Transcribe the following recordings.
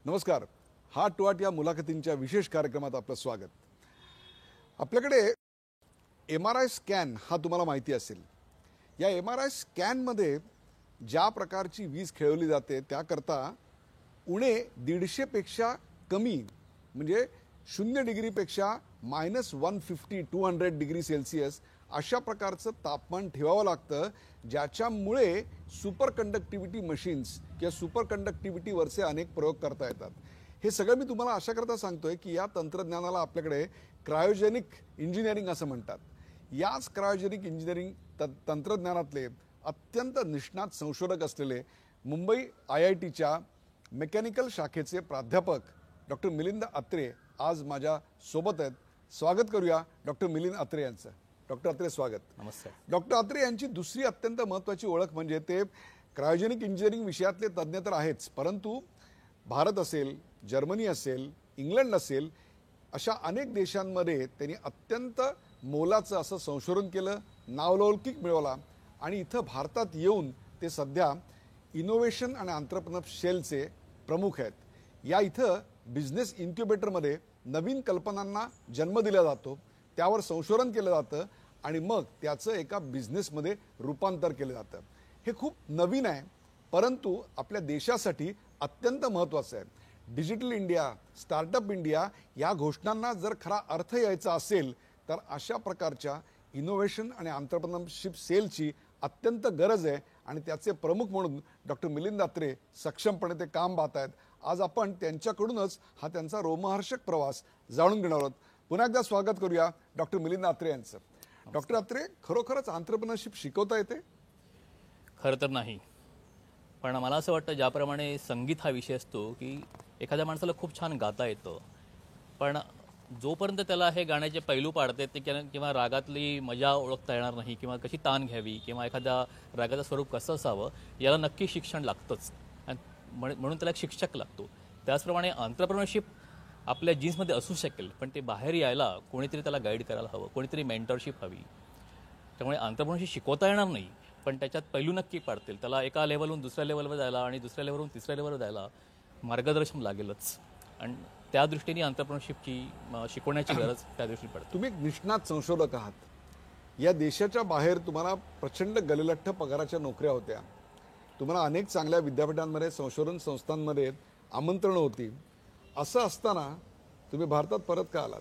नमस्कार. Heart to heart या मुलाखतींच्या विशेष कार्यक्रमात आपलं स्वागत. आपल्याकडे MRI स्कॅन हा तुम्हाला माहिती असेल. या MRI स्कॅनमध्ये ज्या प्रकारची वीज खेळवली जाते त्याकरता उणे 150 पेक्षा कमी म्हणजे 0 डिग्रीपेक्षा -150 200 डिग्री सेल्सिअस अशा प्रकारचं तापमान ठेवावं लागतं, ज्याच्यामुळे सुपर कंडक्टिव्हिटी मशीन्स किंवा सुपर कंडक्टिव्हिटीवरचे अनेक प्रयोग करता येतात. हे सगळं मी तुम्हाला अशा करता सांगतोय की या तंत्रज्ञानाला आपल्याकडे क्रायोजेनिक इंजिनिअरिंग असं म्हणतात. याच क्रायोजेनिक इंजिनिअरिंग तंत्रज्ञानातले अत्यंत निष्णात संशोधक असलेले मुंबई IITच्या मेकॅनिकल शाखेचे प्राध्यापक डॉक्टर मिलिंद अत्रे आज माझ्या सोबत आहेत. स्वागत करूया डॉक्टर मिलिंद अत्रे यांचं. डॉक्टर अत्रे, स्वागत. नमस्कार. डॉक्टर अत्रे यांची दुसरी अत्यंत महत्त्वाची ओळख म्हणजे ते क्रायोजेनिक इंजिनिअरिंग विषयातले तज्ज्ञ तर आहेच, परंतु भारत असेल, जर्मनी असेल, इंग्लंड असेल, अशा अनेक देशांमध्ये त्यांनी अत्यंत मोलाचं असं संशोधन केलं, नावलौकिक मिळवला आणि इथं भारतात येऊन ते सध्या इनोव्हेशन आणि एंटरप्रेन्योरशिपचे प्रमुख आहेत. या इथं बिझनेस इन्क्युबेटरमध्ये नवीन कल्पनांना जन्म दिला जातो, त्यावर संशोधन केलं जातं आणि मग त्याचं एका बिझनेसमध्ये रूपांतर केलं जातं. हे खूप नवीन आहे, परंतु आपल्या देशासाठी अत्यंत महत्त्वाचं आहे. डिजिटल इंडिया, स्टार्टअप इंडिया या घोषणांना जर खरा अर्थ यायचा असेल तर अशा प्रकारच्या इनोव्हेशन आणि एंटरप्रेन्योरशिप सेलची अत्यंत गरज आहे आणि त्याचे प्रमुख म्हणून डॉक्टर मिलिंद अत्रे सक्षमपणे ते काम पाहत आहेत. आज आपण त्यांच्याकडूनच हा त्यांचा रोमहर्षक प्रवास जाणून घेणार आहोत. पुन्हा एकदा स्वागत करूया डॉक्टर मिलिंद अत्रे यांचं. डॉक्टर अत्रे, खरोखरच एंटरप्रेन्योरशिप शिकवता येते? खरं तर नाही, पण मला असं वाटतं ज्याप्रमाणे संगीत हा विषय असतो की एखाद्या माणसाला खूप छान गाता येतं, पण जोपर्यंत त्याला हे गाण्याचे पैलू पाडता येत नाही किंवा रागातली मजा ओळखता येणार नाही किंवा कशी तान घ्यावी किंवा एखाद्या रागाचं स्वरूप कसं असावं याला नक्की शिक्षण लागतंच आणि म्हणून त्याला एक शिक्षक लागतो. त्याचप्रमाणे एंटरप्रेन्योरशिप आपल्या जीन्समध्ये असू शकेल, पण ते बाहेर यायला कोणीतरी त्याला गाईड करायला हवं, कोणीतरी मेंटरशिप हवी. त्यामुळे एंटरप्रेन्योरशिप शिकवता येणार नाही, पण त्याच्यात पैलू नक्की पाडतील. त्याला एका लेवलहून दुसऱ्या लेवलवर जायला आणि दुसऱ्या लेवलहून तिसऱ्या लेवलवर जायला मार्गदर्शन लागेलच आणि त्या दृष्टीने एंटरप्रेन्योरशिपची शिकवण्याची गरज त्या दृष्टीने पडते. तुम्ही एक निष्णात संशोधक आहात. या देशाच्या बाहेर तुम्हाला प्रचंड गलिलठ्ठ पगाराच्या नोकऱ्या होत्या, तुम्हाला अनेक चांगल्या विद्यापीठांमध्ये, संशोधन संस्थांमध्ये आमंत्रणं होती. असं असताना तुम्ही भारतात परत का आलात?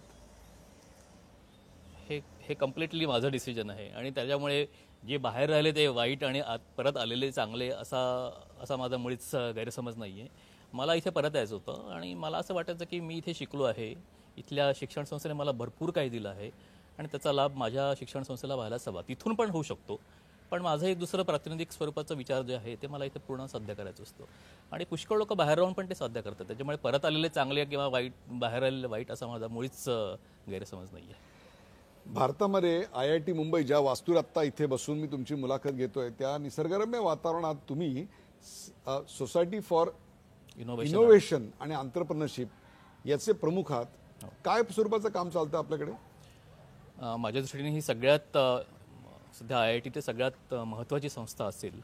हे कम्प्लिटली माझं डिसिजन आहे आणि त्याच्यामुळे जे बाहेर राहिले ते वाईट आणि परत आलेले चांगले असा माझा मुळीच गैरसमज नाही आहे. मला इथे परत यायचं होतं आणि मला असं वाटायचं की मी इथे शिकलो आहे, इथल्या शिक्षण संस्थेने मला भरपूर काही दिलं आहे आणि त्याचा लाभ माझ्या शिक्षण संस्थेला व्हायलाच हवा. तिथून पण होऊ शकतो, पण माझं एक दुसरं प्रातिनिधिक स्वरूपाचा विचार जे आहे ते मला इथे पूर्ण साध्य करायचं असतं आणि पुष्कळ लोक बाहेर राहून पण ते साध्य करतात. त्याच्यामुळे परत आलेले चांगले किंवा वाईट, बाहेर आलेले वाईट असा माझा मुळीच गैरसमज नाही आहे. भारतामध्ये IIT मुंबई ज्या वास्तूत आत्ता इथे बसून मी तुमची मुलाखत घेतोय त्या निसर्गरम्य वातावरणात तुम्ही सोसायटी फॉर इनोव्हेशन आणि एंटरप्रेन्योरशिप याचे प्रमुख आहात. काय स्वरूपाचं काम चालतं आपल्याकडे? माझ्या दृष्टीने ही सगळ्यात सध्या IIT सगळ्यात महत्त्वाची संस्था असेल,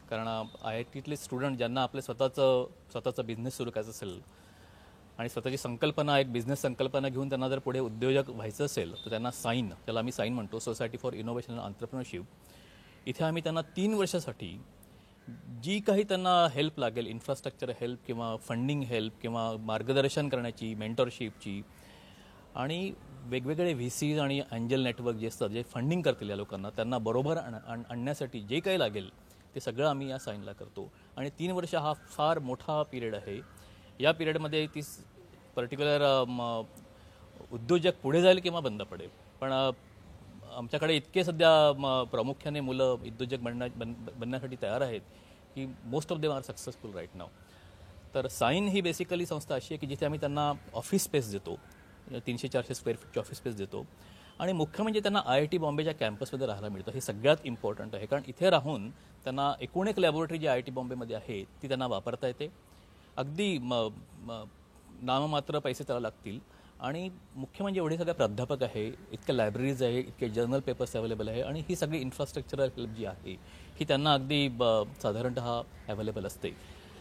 कारण IITतले स्टुडंट ज्यांना आपले स्वतःचा बिझनेस सुरू करायचा असेल आणि स्वतःची संकल्पना, एक बिझनेस संकल्पना घेऊन त्यांना जर पुढे उद्योजक व्हायचं असेल तर त्यांना त्याला आम्ही साईन म्हणतो, society for innovation and entrepreneurship. इथे आम्ही त्यांना 3 वर्षासाठी जी काही त्यांना हेल्प लागेल, इन्फ्रास्ट्रक्चर हेल्प किंवा फंडिंग हेल्प किंवा मार्गदर्शन करण्याची, मेंटरशिपची आणि वेगवेगळे VCs आणि एंजल नेटवर्क जे असतात, जे फंडिंग करतील या लोकांना, त्यांना बरोबर आणण्यासाठी जे काही लागेल ते सगळं आम्ही या साईनला करतो. आणि 3 वर्ष हा फार मोठा पिरियड आहे. या पिरियडमध्ये ती पर्टिक्युलर उद्योजक पुढे जाईल किंवा बंद पडेल, पण आमच्याकडे इतके सध्या प्रामुख्याने मुलं उद्योजक बनण्यासाठी तयार आहेत की most of them are successful right now. तर साईन ही बेसिकली संस्था अशी आहे की जिथे आम्ही त्यांना ऑफिस स्पेस देतो, 300-400 स्क्वेअर फीटची ऑफिस स्पेस देतो आणि मुख्य म्हणजे त्यांना IIT बॉम्बेच्या कॅम्पसमध्ये राहायला मिळतं. हे सगळ्यात इम्पॉर्टंट आहे, कारण इथे राहून त्यांना एकूण एक लॅबोरेटरी जी IIT बॉम्बेमध्ये आहे ती त्यांना वापरता येते. अगदी नाममात्र पैसे त्याला लागतील आणि मुख्य म्हणजे एवढे सगळे प्राध्यापक आहे, इतक्या लायब्ररीज आहे, इतके जर्नल पेपर्स अवेलेबल आहे आणि ही सगळी इन्फ्रास्ट्रक्चरल हेल्प जी आहे ही त्यांना अगदी साधारणतः अवेलेबल असते.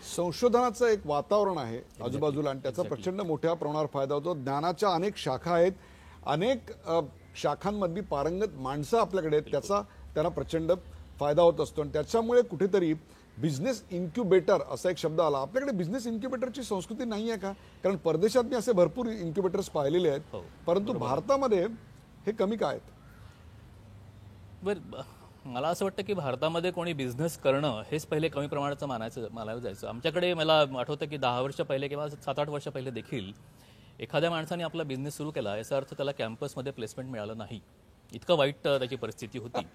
संशोधनाचं एक वातावरण आहे आजूबाजूला आणि त्याचा प्रचंड मोठ्या प्रमाणावर फायदा होतो. ज्ञानाच्या अनेक शाखा आहेत, अनेक शाखांमधली पारंगत माणसं आपल्याकडे आहेत, त्याचा त्यांना प्रचंड फायदा होत असतो. आणि त्याच्यामुळे कुठेतरी बिझनेस इन्क्युबेटर असा एक शब्द आला. आपल्याकडे बिझनेस इन्क्युबेटरची संस्कृती नाही आहे का? कारण परदेशात मी असे भरपूर इन्क्युबेटर्स पाहिलेले आहेत, परंतु भारतामध्ये हे कमी का आहेत? मला असं वाटतं की भारतामध्ये कोणी बिझनेस करणं हेच पहिले कमी प्रमाणाचं मानायला जायचं. आमच्याकडे मला आठवतं की 10 वर्ष पहिले किंवा 7-8 वर्ष पहिले देखील एखाद्या माणसाने आपला बिझनेस सुरू केला याचा अर्थ त्याला कॅम्पसमध्ये प्लेसमेंट मिळालं नाही, इतकं वाईट त्याची परिस्थिती होती.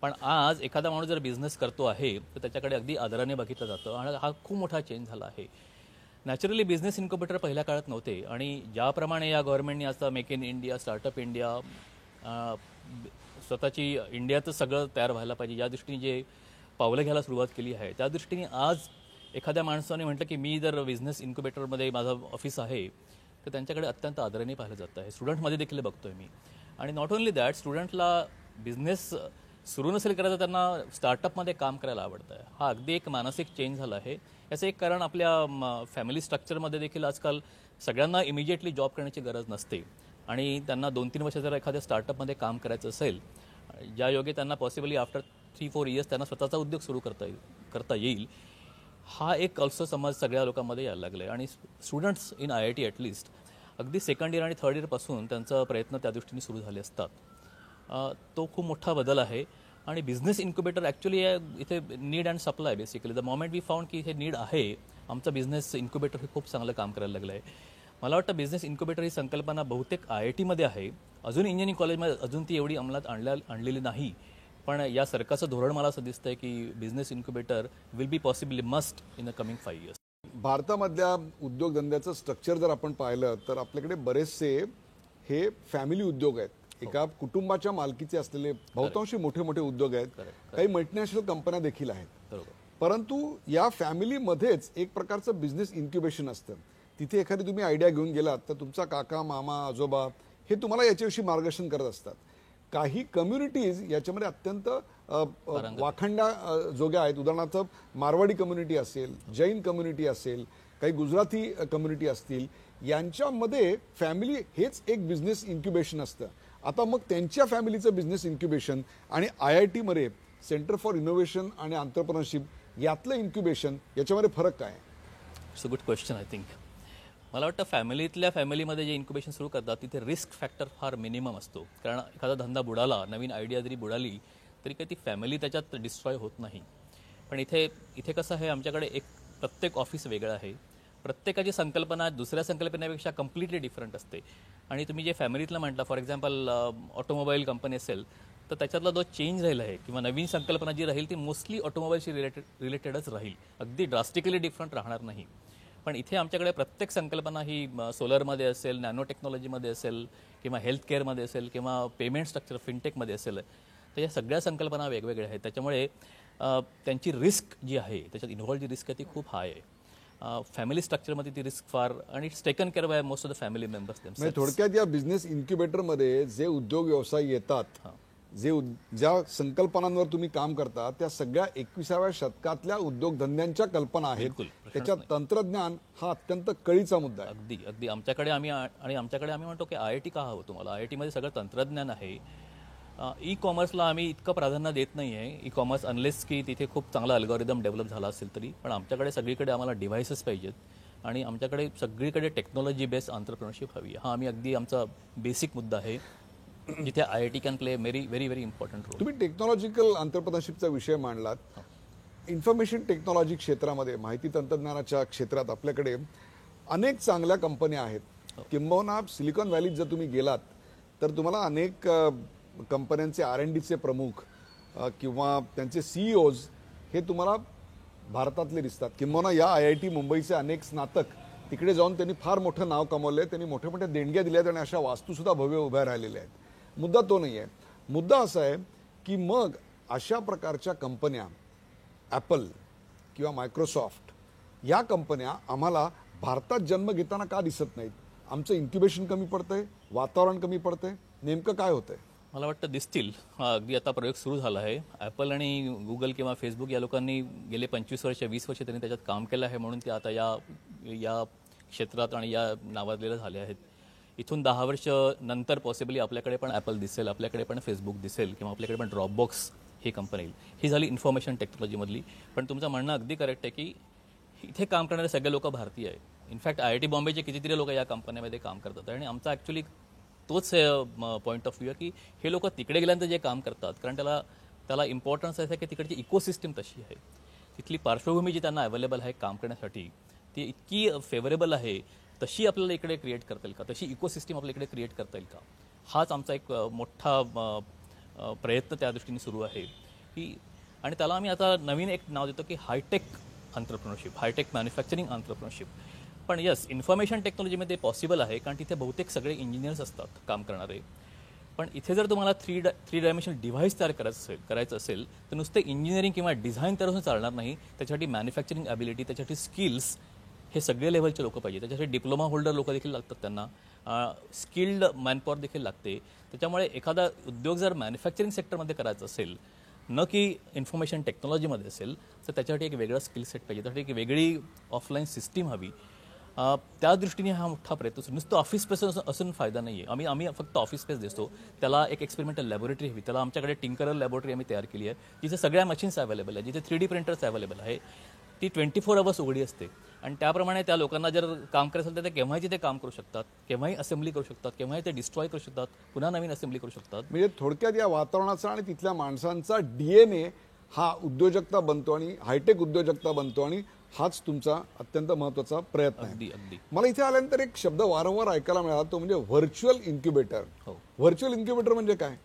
पण आज एखादा माणूस जर बिझनेस करतो आहे तर त्याच्याकडे अगदी आदराने बघितलं जातं आणि हा खूप मोठा चेंज झाला आहे. नॅचरली बिझनेस इन्क्युबेटर पहिल्या काळात नव्हते आणि ज्याप्रमाणे या गव्हर्नमेंटने आता make in India, startup India, स्वतःची इंडियाचं सगळं तयार व्हायला पाहिजे या दृष्टीने जे पावलं घ्यायला सुरुवात केली आहे, त्या दृष्टीने आज एखाद्या माणसाने म्हटलं की मी जर बिझनेस इन्क्युबेटरमध्ये माझं ऑफिस आहे तर त्यांच्याकडे अत्यंत आदराने पाहिलं जातं आहे. स्टुडंटमध्ये देखील बघतोय मी. आणि नॉट ओन्ली दॅट, स्टुडंटला बिझनेस सुरू नसेल करायचं, त्यांना स्टार्टअपमध्ये काम करायला आवडतं आहे. हा अगदी एक मानसिक चेंज झाला आहे. याचं एक कारण आपल्या फॅमिली स्ट्रक्चरमध्ये देखील आजकाल सगळ्यांना इमिजिएटली जॉब करण्याची गरज नसते आणि त्यांना 2-3 वर्ष जर एखाद्या स्टार्टअपमध्ये काम करायचं असेल, ज्या योगे त्यांना पॉसिबली आफ्टर 3-4 इयर्स त्यांना स्वतःचा उद्योग सुरू करता येईल, हा एक ऑल्सो समज सगळ्या लोकांमध्ये यायला लागला आहे. आणि स्टुडंट्स इन IIT ॲटलिस्ट अगदी सेकंड इयर आणि थर्ड इयरपासून त्यांचा प्रयत्न त्या दृष्टीने सुरू झाले असतात. तो खूप मोठा बदल आहे. आणि बिझनेस इन्क्युबेटर ॲक्च्युली इथे need and supply basically. The moment we found की हे नीड आहे, आमचं बिझनेस इन्क्युबेटर हे खूप चांगलं काम करायला लागलं आहे. मला वाटतं बिझनेस इन्क्युबेटर ही संकल्पना बहुतेक IITमध्ये आहे, अजून इंजिनिअरिंग कॉलेजमध्ये अजून ती एवढी अंमलात आणलेली नाही. पण या सरकारचं धोरण मला असं दिसतंय की business incubator will be possibly must in the coming 5 years. भारतामधल्या उद्योगधंद्याचं स्ट्रक्चर जर आपण पाहिलं तर आपल्याकडे बरेचसे हे फॅमिली उद्योग आहेत, एका कुटुंबाच्या मालकीचे असलेले बहुतांशी मोठे मोठे उद्योग आहेत. काही मल्टीनॅशनल कंपन्या देखील आहेत. परंतु या फॅमिलीमध्येच एक प्रकारचं बिझनेस इन्क्युबेशन असतं. तिथे एखादी तुम्ही आयडिया घेऊन गेलात तर तुमचा काका, मामा, आजोबा हे तुम्हाला याच्याविषयी मार्गदर्शन करत असतात. काही कम्युनिटीज याच्यामध्ये अत्यंत वाखंडा जोग्या आहेत. उदाहरणार्थ मारवाडी कम्युनिटी असेल, जैन कम्युनिटी असेल, काही गुजराती कम्युनिटी असतील, यांच्यामध्ये फॅमिली हेच एक बिझनेस इन्क्युबेशन असतं. आता मग त्यांच्या फॅमिलीचं बिझनेस इन्क्युबेशन आणि IITमध्ये सेंटर फॉर इनोव्हेशन आणि एंटरप्रेन्योरशिप यातलं इन्क्युबेशन याच्यामध्ये फरक काय आहे? It's a good question. I think मला वाटतं फॅमिलीमध्ये जे इन्क्युबेशन सुरू करतात तिथे रिस्क फॅक्टर फार मिनिमम असतो. कारण एखादा धंदा बुडाला, नवीन आयडिया जरी बुडाली तरी काही ती फॅमिली त्याच्यात डिस्ट्रॉय होत नाही. पण इथे कसं आहे, आमच्याकडे प्रत्येक ऑफिस वेगळं आहे. प्रत्येकाची संकल्पना दुसऱ्या संकल्पनेपेक्षा कम्प्लिटली डिफरंट असते. आणि तुम्ही जे फॅमिलीतलं म्हटलं, फॉर एक्झाम्पल ऑटोमोबाईल कंपनी असेल तर त्याच्यातला जो चेंज राहिला आहे किंवा नवीन संकल्पना जी राहील ती मोस्टली ऑटोमोबाईलशी रिलेटेडच राहील, अगदी ड्रास्टिकली डिफरंट राहणार नाही. पण इथे आमच्याकडे प्रत्येक संकल्पना ही सोलरमध्ये असेल, नॅनो टेक्नॉलॉजीमध्ये असेल किंवा हेल्थ केअरमध्ये असेल किंवा पेमेंट स्ट्रक्चर फिनटेकमध्ये असेल, तर या सगळ्या संकल्पना वेगवेगळ्या आहेत. त्याच्यामुळे त्यांची रिस्क जी आहे, त्याच्यात इन्व्हॉल्व जी रिस्क आहे ती खूप हाय आहे. फॅमिली स्ट्रक्चरमध्ये ती रिस्क फार आणि it's taken care by most of the family members. म्हणजे थोडक्यात या बिझनेस इन्क्युबेटरमध्ये जे उद्योग व्यवसाय येतात, ज्या संकल्पनांवर तुम्ही काम करता, त्या सगळ्या 21व्या शतकातल्या उद्योगधंद्यांच्या कल्पना आहेत. त्याच्यात तंत्रज्ञान हा अत्यंत कळीचा मुद्दा आहे. अगदी आमच्याकडे आम्ही म्हणतो की IIT का हवं तुम्हाला? IITमध्ये सगळं तंत्रज्ञान आहे. ई कॉमर्सला आम्ही इतकं प्राधान्य देत नाही आहे. ई कॉमर्स अनलेस की तिथे खूप चांगला अल्गोरिदम डेव्हलप झाला असेल तरी. पण आमच्याकडे सगळीकडे आम्हाला डिव्हाइसेस पाहिजेत आणि आमच्याकडे सगळीकडे टेक्नॉलॉजी बेस्ड एंटरप्रेन्योरशिप हवी आहे. हा आम्ही अगदी आमचा बेसिक मुद्दा आहे, जिथे IIT can play very very very important role. तुम्ही टेक्नॉलॉजिकल एंटरप्रेन्योरशिपचा विषय मांडलात. इन्फॉर्मेशन टेक्नॉलॉजी क्षेत्रामध्ये, माहिती तंत्रज्ञानाच्या क्षेत्रात आपल्याकडे अनेक चांगल्या कंपन्या आहेत. किंबहुना सिलिकॉन व्हॅलीत जर तुम्ही गेलात तर तुम्हाला अनेक कंपन्यांचे R&Dचे प्रमुख किंवा त्यांचे CEOज हे तुम्हाला भारतातले दिसतात. किंबहुना या IIT मुंबईचे अनेक स्नातक तिकडे जाऊन त्यांनी फार मोठं नाव कमवलं आहे. त्यांनी मोठ्या मोठ्या देणग्या दिल्या आहेत आणि अशा वास्तूसुद्धा भव्य उभ्या राहिलेल्या आहेत. मुद्दा तो नाही आहे. मुद्दा असा आहे की मग अशा प्रकारच्या कंपन्या, ॲपल किंवा मायक्रोसॉफ्ट, या कंपन्या आम्हाला भारतात जन्म घेताना का दिसत नाहीत? आमचं इन्क्युबेशन कमी पडतंय, वातावरण कमी पडतंय, नेमकं काय होतंय? मला वाटतं दिसतील. अगदी आता प्रयोग सुरू झाला आहे. ॲपल आणि गुगल किंवा फेसबुक या लोकांनी गेले 25 वर्ष 20 वर्ष त्यांनी त्याच्यात काम केलं आहे, म्हणून ते आता या क्षेत्रात आणि या नावाजलेले झाले आहेत. इथून 10 वर्ष नंतर पॉसिबली आपल्याकडे पण ॲपल दिसेल, आपल्याकडे पण फेसबुक दिसेल किंवा आपल्याकडे पण ड्रॉपबॉक्स ही कंपनी येईल. ही झाली इन्फॉर्मेशन टेक्नॉलॉजीमधली. पण तुमचं म्हणणं अगदी करेक्ट आहे की इथे काम करणारे सगळे लोक भारतीय आहे. इनफॅक्ट IIT बॉम्बेचे कितीतरी लोक या कंपन्यामध्ये काम करतात आणि आमचा ॲक्च्युली तोच पॉईंट ऑफ व्ह्यू आहे की हे लोक तिकडे गेल्यानंतर जे काम करतात, कारण त्याला इम्पॉर्टन्स आहे की तिकडची इकोसिस्टम तशी आहे, तिथली पार्श्वभूमी जी त्यांना अवेलेबल आहे काम करण्यासाठी ती इतकी फेवरेबल आहे, तशी आपल्याला इकडे क्रिएट करता येईल का, तशी इकोसिस्टम आपल्या इकडे क्रिएट करता येईल का, हाच आमचा एक मोठा प्रयत्न त्या दृष्टीने सुरू आहे की. आणि त्याला आम्ही आता नवीन एक नाव देतो की high tech entrepreneurship, high tech manufacturing entrepreneurship. पण यस, इन्फॉर्मेशन टेक्नॉलॉजीमध्ये पॉसिबल आहे, कारण तिथे बहुतेक सगळे इंजिनियर्स असतात काम करणारे. पण इथे जर तुम्हाला थ्री डायमेन्शनल डिव्हाइस तयार करायचं असेल तर नुसते इंजिनिअरिंग किंवा डिझाईन तयार चालणार नाही. त्याच्यासाठी मॅन्युफॅक्चरिंग ॲबिलिटी, त्याच्यासाठी स्किल्स, हे सगळे लेवलचे लोक पाहिजे. त्याच्यासाठी डिप्लोमा होल्डर लोक देखील लागतात, त्यांना स्किल्ड मॅनपॉवर देखील लागते. त्याच्यामुळे एखादा उद्योग जर मॅन्युफॅक्चरिंग सेक्टरमध्ये करायचा असेल, न की इन्फॉर्मेशन टेक्नॉलॉजीमध्ये असेल, तर त्याच्यासाठी एक वेगळा स्किल सेट पाहिजे, त्यासाठी एक वेगळी ऑफलाईन सिस्टीम हवी. त्या दृष्टीने हा मोठा प्रयत्न असतो. नुसतं ऑफिस स्पेस असून फायदा नाही आहे. आम्ही फक्त ऑफिस स्पेस देतो, त्याला एक एक्सपेरिमेंटल लॅबोरेटरी हवी. त्याला आमच्याकडे टिंकरर लॅबोरेटरी आम्ही तयार केली आहे, जिथे सगळ्या मशीन्स अवेलेबल आहे, जिथे 3D प्रिंटर्स अवेलेबल आहे. ती 24 अवर्स उघडी असते आणि त्याप्रमाणे त्या लोकांना जर काम करायचं असेल तर ते केव्हाही तिथे काम करू शकतात, केव्हाही असेंब्ली करू शकतात, केव्हाही ते डिस्ट्रॉय करू शकतात, पुन्हा नवीन असेंब्ली करू शकतात. म्हणजे थोडक्यात या वातावरणाचा आणि तिथल्या माणसांचा DNA हा उद्योजकता बनतो आणि हायटेक उद्योजकता बनतो आणि हाच तुमचा अत्यंत महत्त्वाचा प्रयत्न आहे. अगदी. मला इथे आल्यानंतर एक शब्द वारंवार ऐकायला मिळाला, तो म्हणजे व्हर्च्युअल इन्क्युबेटर. व्हर्च्युअल इन्क्युबेटर म्हणजे काय?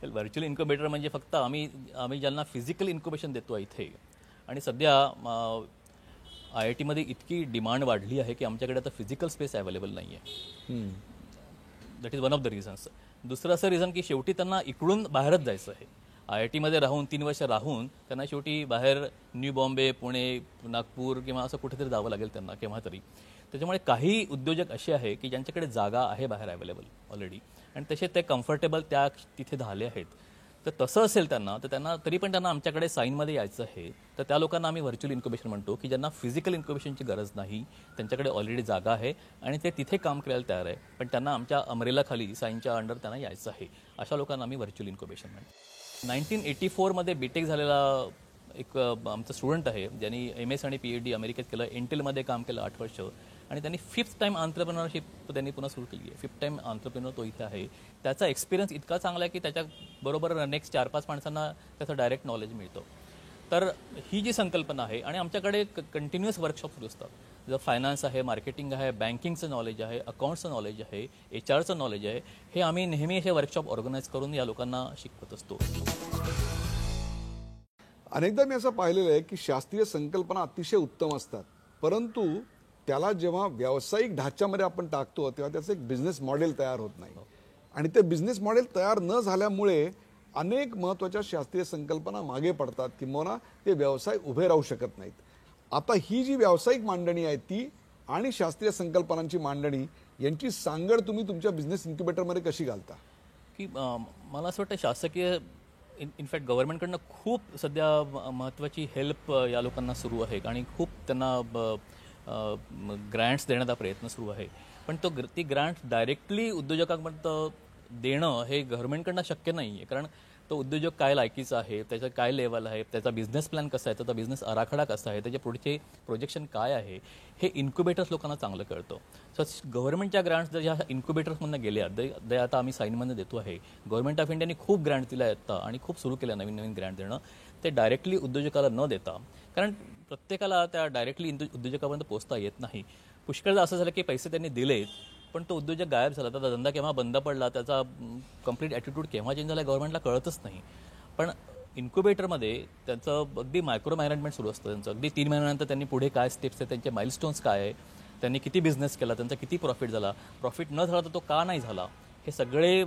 व्हर्च्युअल इन्क्युबेटर म्हणजे फक्त आम्ही ज्यांना फिजिकल इन्क्युबेशन देतो इथे. आणि सध्या IIT मध्ये इतकी डिमांड वाढली आहे की आमच्याकडे आता फिजिकल स्पेस अवेलेबल नाही आहे. That is one of the reasons. दुसरं असं रिझन की शेवटी त्यांना इकडून बाहेरच जायचं आहे. IIT मध्ये राहून 3 वर्ष राहून त्यांना शेवटी बाहेर न्यू बॉम्बे, पुणे, नागपूर किंवा असं कुठेतरी जावं लागेल त्यांना केव्हा तरी. त्याच्यामुळे काही उद्योजक असे आहे की ज्यांच्याकडे जागा आहे बाहेर अवेलेबल ऑलरेडी आणि तसे ते कम्फर्टेबल तिथे झाले आहेत. तर तसं असेल तर त्यांना तरी पण त्यांना आमच्याकडे साईनमध्ये यायचं आहे. तर त्या लोकांना आम्ही व्हर्च्युअल इन्क्युबेशन म्हणतो की ज्यांना फिजिकल इन्क्युबेशनची गरज नाही, त्यांच्याकडे ऑलरेडी जागा आहे आणि ते तिथे काम करायला तयार आहे, पण त्यांना आमच्या अमरेलाखाली साईनच्या अंडर त्यांना यायचं आहे. अशा लोकांना आम्ही व्हर्च्युअल इन्क्युबेशन म्हणतो. 1984 मध्ये BTech झालेला एक आमचा स्टुडंट आहे, ज्यांनी MS आणि PhD अमेरिकेत केलं, इंटेलमध्ये काम केलं 8 वर्ष आणि त्यांनी 5th टाइम एंटरप्रेन्योरशिप त्यांनी पुन्हा सुरू केली आहे. 5th टाइम एंटरप्रेन्योर तो इथे आहे. त्याचा एक्सपिरियन्स इतका चांगला आहे की त्याच्याबरोबर नेक्स्ट 4-5 माणसांना त्याचं डायरेक्ट नॉलेज मिळतं. तर ही जी संकल्पना आहे आणि आमच्याकडे कंटिन्युअस वर्कशॉप सुरू असतात. जर फायनान्स आहे, मार्केटिंग आहे, बँकिंगचं नॉलेज आहे, अकाउंट्सचं नॉलेज आहे, HRचं नॉलेज आहे, हे आम्ही नेहमी असे वर्कशॉप ऑर्गनाईज करून या लोकांना शिकवत असतो. अनेकदा मी असं पाहिलेलं आहे की शास्त्रीय संकल्पना अतिशय उत्तम असतात, परंतु त्याला जेव्हा व्यावसायिक ढाच्यामध्ये आपण टाकतो तेव्हा त्याचं एक बिझनेस मॉडेल तयार होत नाही. आणि ते बिझनेस मॉडेल तयार न झाल्यामुळे अनेक महत्त्वाच्या शास्त्रीय संकल्पना मागे पडतात किंवा ते व्यवसाय उभे राहू शकत नाहीत. आता ही जी व्यावसायिक मांडणी आहे ती आणि शास्त्रीय संकल्पनांची मांडणी यांची सांगड तुम्ही तुमच्या बिझनेस इन्क्युबेटरमध्ये कशी घालता? की मला असं वाटतं शासकीय इनफॅक्ट गव्हर्नमेंटकडनं खूप सध्या महत्त्वाची हेल्प या लोकांना सुरू आहे आणि खूप त्यांना ग्रँट्स देण्याचा प्रयत्न सुरू आहे. पण ती ग्रँट्स डायरेक्टली उद्योजकांपर्यंत देणं हे गव्हर्नमेंटकडनं शक्य नाही आहे, कारण तो उद्योजक काय लायकीचा आहे, त्याचं काय लेवल आहे, त्याचा बिझनेस प्लॅन कसा आहे, त्याचा बिझनेस आराखडा कसा आहे, त्याचे पुढचे प्रोजेक्शन काय आहे, हे इन्क्युबेटर्स लोकांना चांगलं कळतं. सो गव्हर्नमेंटच्या ग्रँट्स जर ह्या इन्क्युबेटर्समधून गेल्या, ते आता आम्ही साईनमध्ये देतो आहे. गव्हर्नमेंट ऑफ इंडियाने खूप ग्रँट दिल्या आहेत आणि खूप सुरू केलं नवीन ग्रँट देणं. ते डायरेक्टली उद्योजकाला न देता, कारण प्रत्येकाला त्या डायरेक्टली उद्योजकापर्यंत पोहोचता येत नाही. पुष्कळदा असं झालं की पैसे त्यांनी दिलेत पण तो उद्योजक गायब झाला, त्याचा धंदा केव्हा बंद पडला, त्याचा कंप्लीट ॲटिट्यूड केव्हा चेंज झाला गव्हर्नमेंटला कळतच नाही. पण इन्क्युबेटरमध्ये त्यांचं अगदी मायक्रो मॅनेजमेंट सुरू असतं. त्यांचं अगदी 3 महिन्यानंतर त्यांनी पुढे काय स्टेप्स आहेत, त्यांचे माइलस्टोन्स काय आहे, त्यांनी किती बिझनेस केला, त्यांचा किती प्रॉफिट झाला, प्रॉफिट न झाला तर तो का नाही झाला, हे सगळे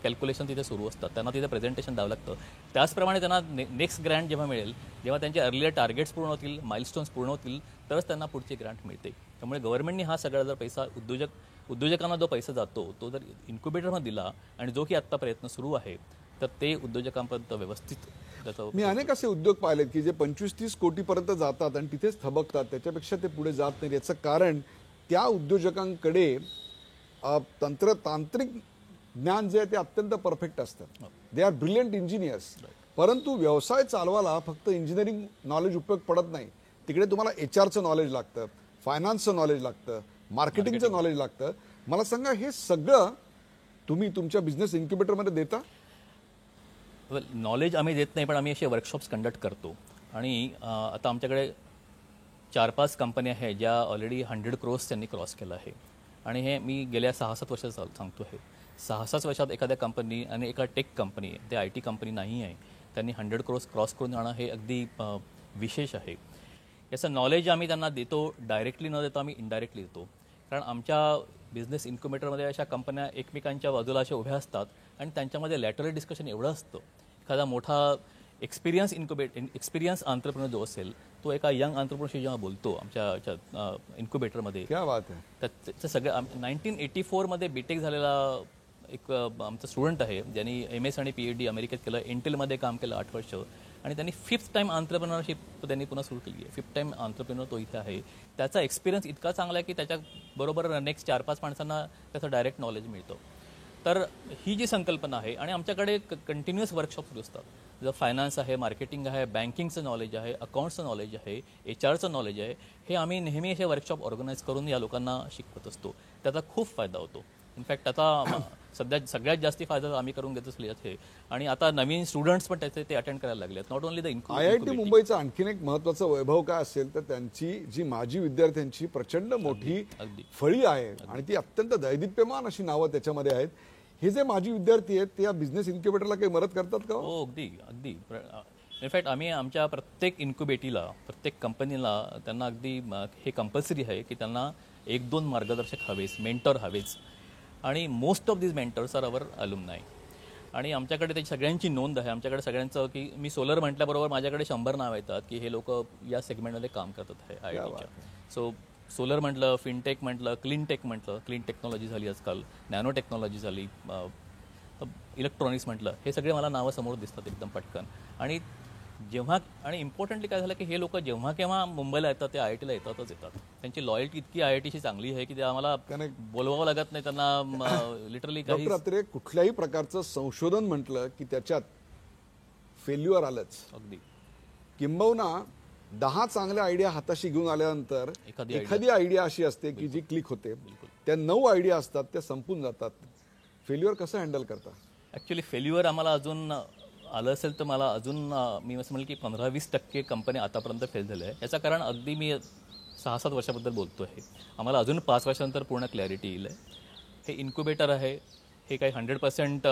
कॅल्क्युलेशन तिथे सुरू असतात. त्यांना तिथे प्रेझेंटेशन द्यावं लागतं. त्याचप्रमाणे त्यांना नेक्स्ट ग्रँट जेव्हा मिळेल, जेव्हा त्यांचे अर्लियर टार्गेट्स पूर्ण होतील, माइलस्टोन्स पूर्ण होतील, तरच त्यांना पुढची ग्रँट मिळते. त्यामुळे गव्हर्नमेंटने हा सगळा जर पैसा उद्योजकांना जो पैसा जातो तो जर इन्क्युबेटरमध्ये दिला आणि जो की आत्ता प्रयत्न सुरू आहे तर ते उद्योजकांपर्यंत व्यवस्थित त्याचं मी अनेक असे उद्योग पाहिलेत की जे 25-30 कोटीपर्यंत जातात आणि तिथेच थबकतात, त्याच्यापेक्षा ते पुढे जात नाहीत. याचं कारण त्या उद्योजकांकडे तांत्रिक ज्ञान जे आहे ते अत्यंत परफेक्ट असतं. They are brilliant engineers. परंतु व्यवसाय चालवायला फक्त इंजिनिअरिंग नॉलेज उपयोग पडत नाही. तिकडे तुम्हाला HR नॉलेज लागतं, फायनान्सचं नॉलेज लागतं, मार्केटिंगचं नॉलेज लागतं. मला सांगा, हे सगळं तुम्ही तुमच्या बिझनेस इन्क्युबेटरमध्ये देता? नॉलेज आम्ही देत नाही, पण आम्ही असे वर्कशॉप्स कंडक्ट करतो. आणि आता आमच्याकडे 4-5 कंपन्या आहेत ज्या ऑलरेडी 100 crores त्यांनी क्रॉस केलं आहे. आणि हे मी गेल्या 6-7 वर्षात सांगतो आहे. 6-7 वर्षात एखाद्या कंपनी आणि एका टेक कंपनी, ते IT कंपनी नाही आहे, त्यांनी 100 crores क्रॉस करून जाणं हे अगदी विशेष आहे. याचं नॉलेज आम्ही त्यांना देतो, डायरेक्टली न देतो आम्ही इनडायरेक्टली देतो. कारण आमच्या बिझनेस इन्क्युबेटरमध्ये अशा कंपन्या एकमेकांच्या बाजूला अशा उभ्या असतात आणि त्यांच्यामध्ये लॅटरल डिस्कशन एवढं असतं. एखादा मोठा एक्सपिरियन्स आंतरप्रेनर जो असेल तो एका यंग आंतरप्रेनरशी जेव्हा बोलतो आमच्या इन्क्युबेटरमध्ये, क्या बात आहे. त्याचं सगळं 1984मध्ये बीटेक झालेला एक आमचा स्टुडंट आहे ज्यांनी MS आणि PhD अमेरिकेत केलं, इंटेलमध्ये काम केलं 8 वर्ष, आणि त्यांनी 5th टाइम आंतरप्रेनरशिप त्यांनी पुन्हा सुरू केली आहे. 5th टाइम आंतरप्रेनर तो इथे आहे. त्याचा एक्सपिरियन्स इतका चांगला आहे की त्याच्याबरोबर नेक्स्ट 4-5 माणसांना त्याचं डायरेक्ट नॉलेज मिळतं. तर ही जी संकल्पना आहे, आणि आमच्याकडे कंटिन्युअस वर्कशॉप सुरू असतात. जर फायनान्स आहे, मार्केटिंग आहे, बँकिंगचं नॉलेज आहे, अकाउंट्सचं नॉलेज आहे, HRचं नॉलेज आहे, हे आम्ही नेहमी असे वर्कशॉप ऑर्गनाईज करून या लोकांना शिकवत असतो. त्याचा खूप फायदा होतो. इनफॅक्ट आता सध्या सगळ्यात जास्त फायदा आम्ही करून घेत असले आहे. आणि आता नवीन स्टुडंट्स पण ते अटेंड करायला लागले आहेत. नॉट ओन्ली द IIT मुंबईचं आणखीन एक महत्त्वाचं वैभव काय असेल तर त्यांची जी माजी विद्यार्थ्यांची प्रचंड मोठी फळी आहे आणि ती अत्यंत दैदिप्यमान अशी नावं त्याच्यामध्ये आहेत. हे जे माजी विद्यार्थी आहेत ते या बिझनेस इन्क्युबेटरला काही मदत करतात का? हो, अगदी. इनफॅक्ट आम्ही आमच्या प्रत्येक इन्क्युबेटीला, प्रत्येक कंपनीला त्यांना अगदी हे कंपल्सरी आहे की त्यांना 1-2 मार्गदर्शक हवेच, मेंटर हवेच. आणि most of this mentors are our alumni. आणि आमच्याकडे त्याची सगळ्यांची नोंद आहे. आमच्याकडे सगळ्यांचं की मी सोलर म्हटल्याबरोबर माझ्याकडे 100 नाव येतात की हे लोक या सेगमेंटमध्ये काम करतात आहे IITच्या. सो सोलर म्हटलं, फिनटेक म्हटलं, क्लीन टेक्नॉलॉजी झाली आजकाल, नॅनो टेक्नॉलॉजी झाली, इलेक्ट्रॉनिक्स म्हटलं, हे सगळे मला नावं समोर दिसतात एकदम पटकन. आणि इम्पॉर्टंटली काय झालं की हे लोक जेव्हा केव्हा मुंबईला येतात ते IITला येतातच येतात. त्यांची लॉयल्टी इतकी IITशी चांगली आहे की ते आम्हाला बोलवावं लागत नाही त्यांना. लिटरली काही डॉक्टर, कुठल्याही प्रकारचं संशोधन म्हटलं की त्याच्यात फेल्युअर आलंच. अगदी. किंबहुना 10 चांगल्या आयडिया हाताशी घेऊन आल्यानंतर एखादी आयडिया अशी असते की जी क्लिक होते. त्या 9 आयडिया असतात त्या संपून जातात. फेल्युअर कसं हँडल करता? ॲक्च्युली फेल्युअर आम्हाला अजून आलं असेल तर मला अजून मी असं म्हणेल की 15-20% कंपन्या आतापर्यंत फेल झाल्या आहे. याचं कारण अगदी मी 6-7 वर्षाबद्दल बोलतो आहे. आम्हाला अजून 5 वर्षानंतर पूर्ण क्लॅरिटी येईल. हे इन्क्युबेटर आहे, हे काही 100%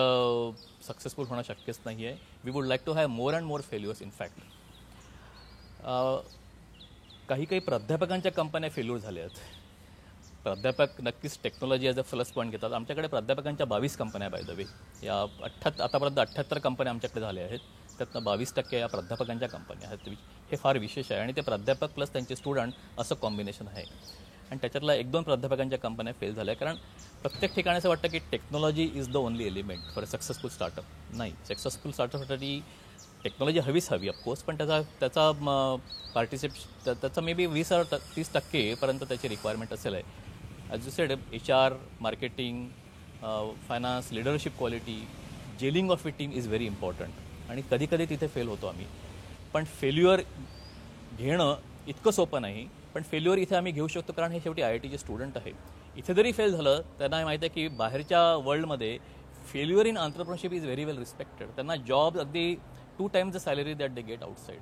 सक्सेसफुल होणं शक्यच नाही आहे. We would like to have more and more failures. In fact काही प्राध्यापकांच्या कंपन्या फेल्युअर झाल्या आहेत. प्राध्यापक नक्कीच technology as a plus point घेतात. आमच्याकडे प्राध्यापकांच्या 22 कंपन्या बाय द वे. या आतापर्यंत 78 कंपन्या आमच्याकडे झाल्या आहेत. त्यातनं 22% या प्राध्यापकांच्या कंपन्या आहेत. हे फार विशेष आहे. आणि ते प्राध्यापक प्लस त्यांचे स्टुडंट असं कॉम्बिनेशन आहे. आणि त्याच्यातला 1-2 प्राध्यापकांच्या कंपन्या फेल झाल्या. कारण प्रत्येक ठिकाणी असं वाटतं की technology is the only element for a successful startup. नाही, सक्सेसफुल स्टार्टअपसाठी टेक्नॉलॉजी हवी ऑफकोर्स, पण त्याचा मे बी 20-30% पर्यंत त्याची रिक्वायरमेंट असेल आहे. As you sed, HR, marketing, finance, leadership quality, gelling of it team is very important. आणि कधी तिथे फेल होतो आम्ही. पण फेल्युअर घेणं इतकं सोपं नाही. पण फेल्युअर इथे आम्ही घेऊ शकतो कारण हे शेवटी IITचे स्टुडंट आहे. इथे जरी फेल झालं त्यांना माहिती आहे की बाहेरच्या वर्ल्डमध्ये failure in entrepreneurship is very well respected. त्यांना जॉब अगदी 2 times the salary that they get outside.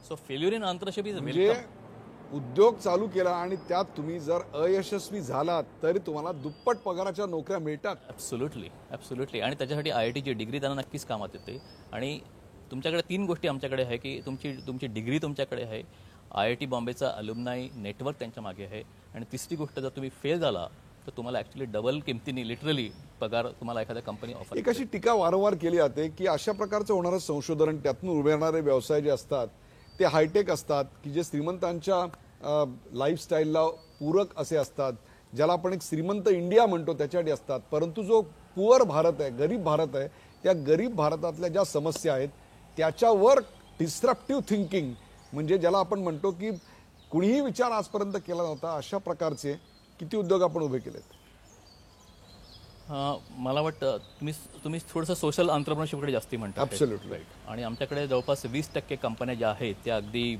So failure in entrepreneurship is welcome. उद्योग चालू केला आणि त्यात तुम्ही जर अयशस्वी झालात तरी तुम्हाला दुप्पट पगाराच्या नोकऱ्या मिळतात. ॲब्सोल्युटली. आणि त्याच्यासाठी IITची डिग्री त्यांना नक्कीच कामात येते. आणि तुमच्याकडे 3 गोष्टी आमच्याकडे आहे की तुमची डिग्री तुमच्याकडे आहे, IIT बॉम्बेचा अलुमनाई नेटवर्क त्यांच्या मागे आहे, आणि तिसरी गोष्ट जर तुम्ही फेल झाला तर तुम्हाला ॲक्च्युली डबल किमतीने लिटरली पगार तुम्हाला एखाद्या कंपनी ऑफर. एक अशी टीका वारंवार केली जाते की अशा प्रकारचं होणारं संशोधन, त्यातून उभे राहणारे व्यवसाय जे असतात ते हायटेक असतात की जे श्रीमंतांच्या लाईफस्टाईलला पूरक असे असतात, ज्याला आपण एक श्रीमंत इंडिया म्हणतो त्याच्यासाठी असतात. परंतु जो पुअर भारत आहे, गरीब भारत आहे, त्या गरीब भारतातल्या ज्या समस्या आहेत त्याच्यावर डिस्ट्रप्टिव्ह थिंकिंग, म्हणजे ज्याला आपण म्हणतो की कुणीही विचार आजपर्यंत केला नव्हता, अशा प्रकारचे किती उद्योग आपण उभे केलेत. मला वाटतं तुम्ही थोडंसं सोशल एंटरप्रेन्योरशिपकडे जास्ती म्हणता. ॲब्सोल्युटली. आणि आमच्याकडे जवळपास 20% कंपन्या ज्या आहेत त्या अगदी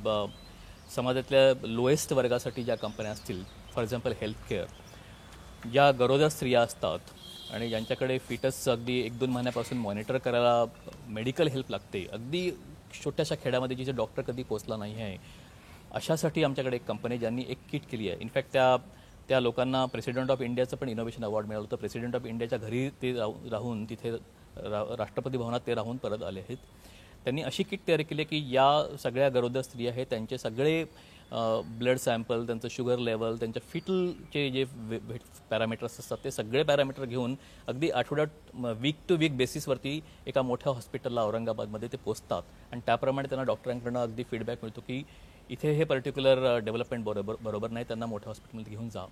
समाजातल्या लोएस्ट वर्गासाठी ज्या कंपन्या असतील, फॉर एक्झाम्पल हेल्थकेअर, ज्या गरोदर स्त्रिया असतात आणि ज्यांच्याकडे फिटस अगदी 1-2 महिन्यापासून मॉनिटर करायला मेडिकल हेल्प लागते, अगदी छोट्याशा खेड्यामध्ये जिथे डॉक्टर कधी पोचला नाही आहे, अशासाठी आमच्याकडे एक कंपनी ज्यांनी एक किट केली आहे. इनफॅक्ट त्या लोकांना प्रेसिडेंट ऑफ इंडियाचं पण इनोव्हेशन अवॉर्ड मिळालं होतं. प्रेसिडेंट ऑफ इंडियाच्या घरी ते राहून तिथे राष्ट्रपती भवनात ते राहून परत आले आहेत. त्यांनी अशी किट तयार केली की या सगळ्या गरोदर स्त्रिया आहेत त्यांचे सगळे ब्लड सॅम्पल, त्यांचं शुगर लेवल, त्यांच्या फिटलचे जे पॅरामीटर्स असतात ते सगळे पॅरामीटर घेऊन अगदी आठवड्यात वीक टू वीक बेसिसवरती एका मोठ्या हॉस्पिटलला औरंगाबादमध्ये ते पोचतात आणि त्याप्रमाणे त्यांना डॉक्टरांकडून अगदी फीडबॅक मिळतो की इथे हे पर्टिक्युलर डेव्हलपमेंट बरोबर नाही, त्यांना मोठ्या हॉस्पिटलमध्ये घेऊन जा.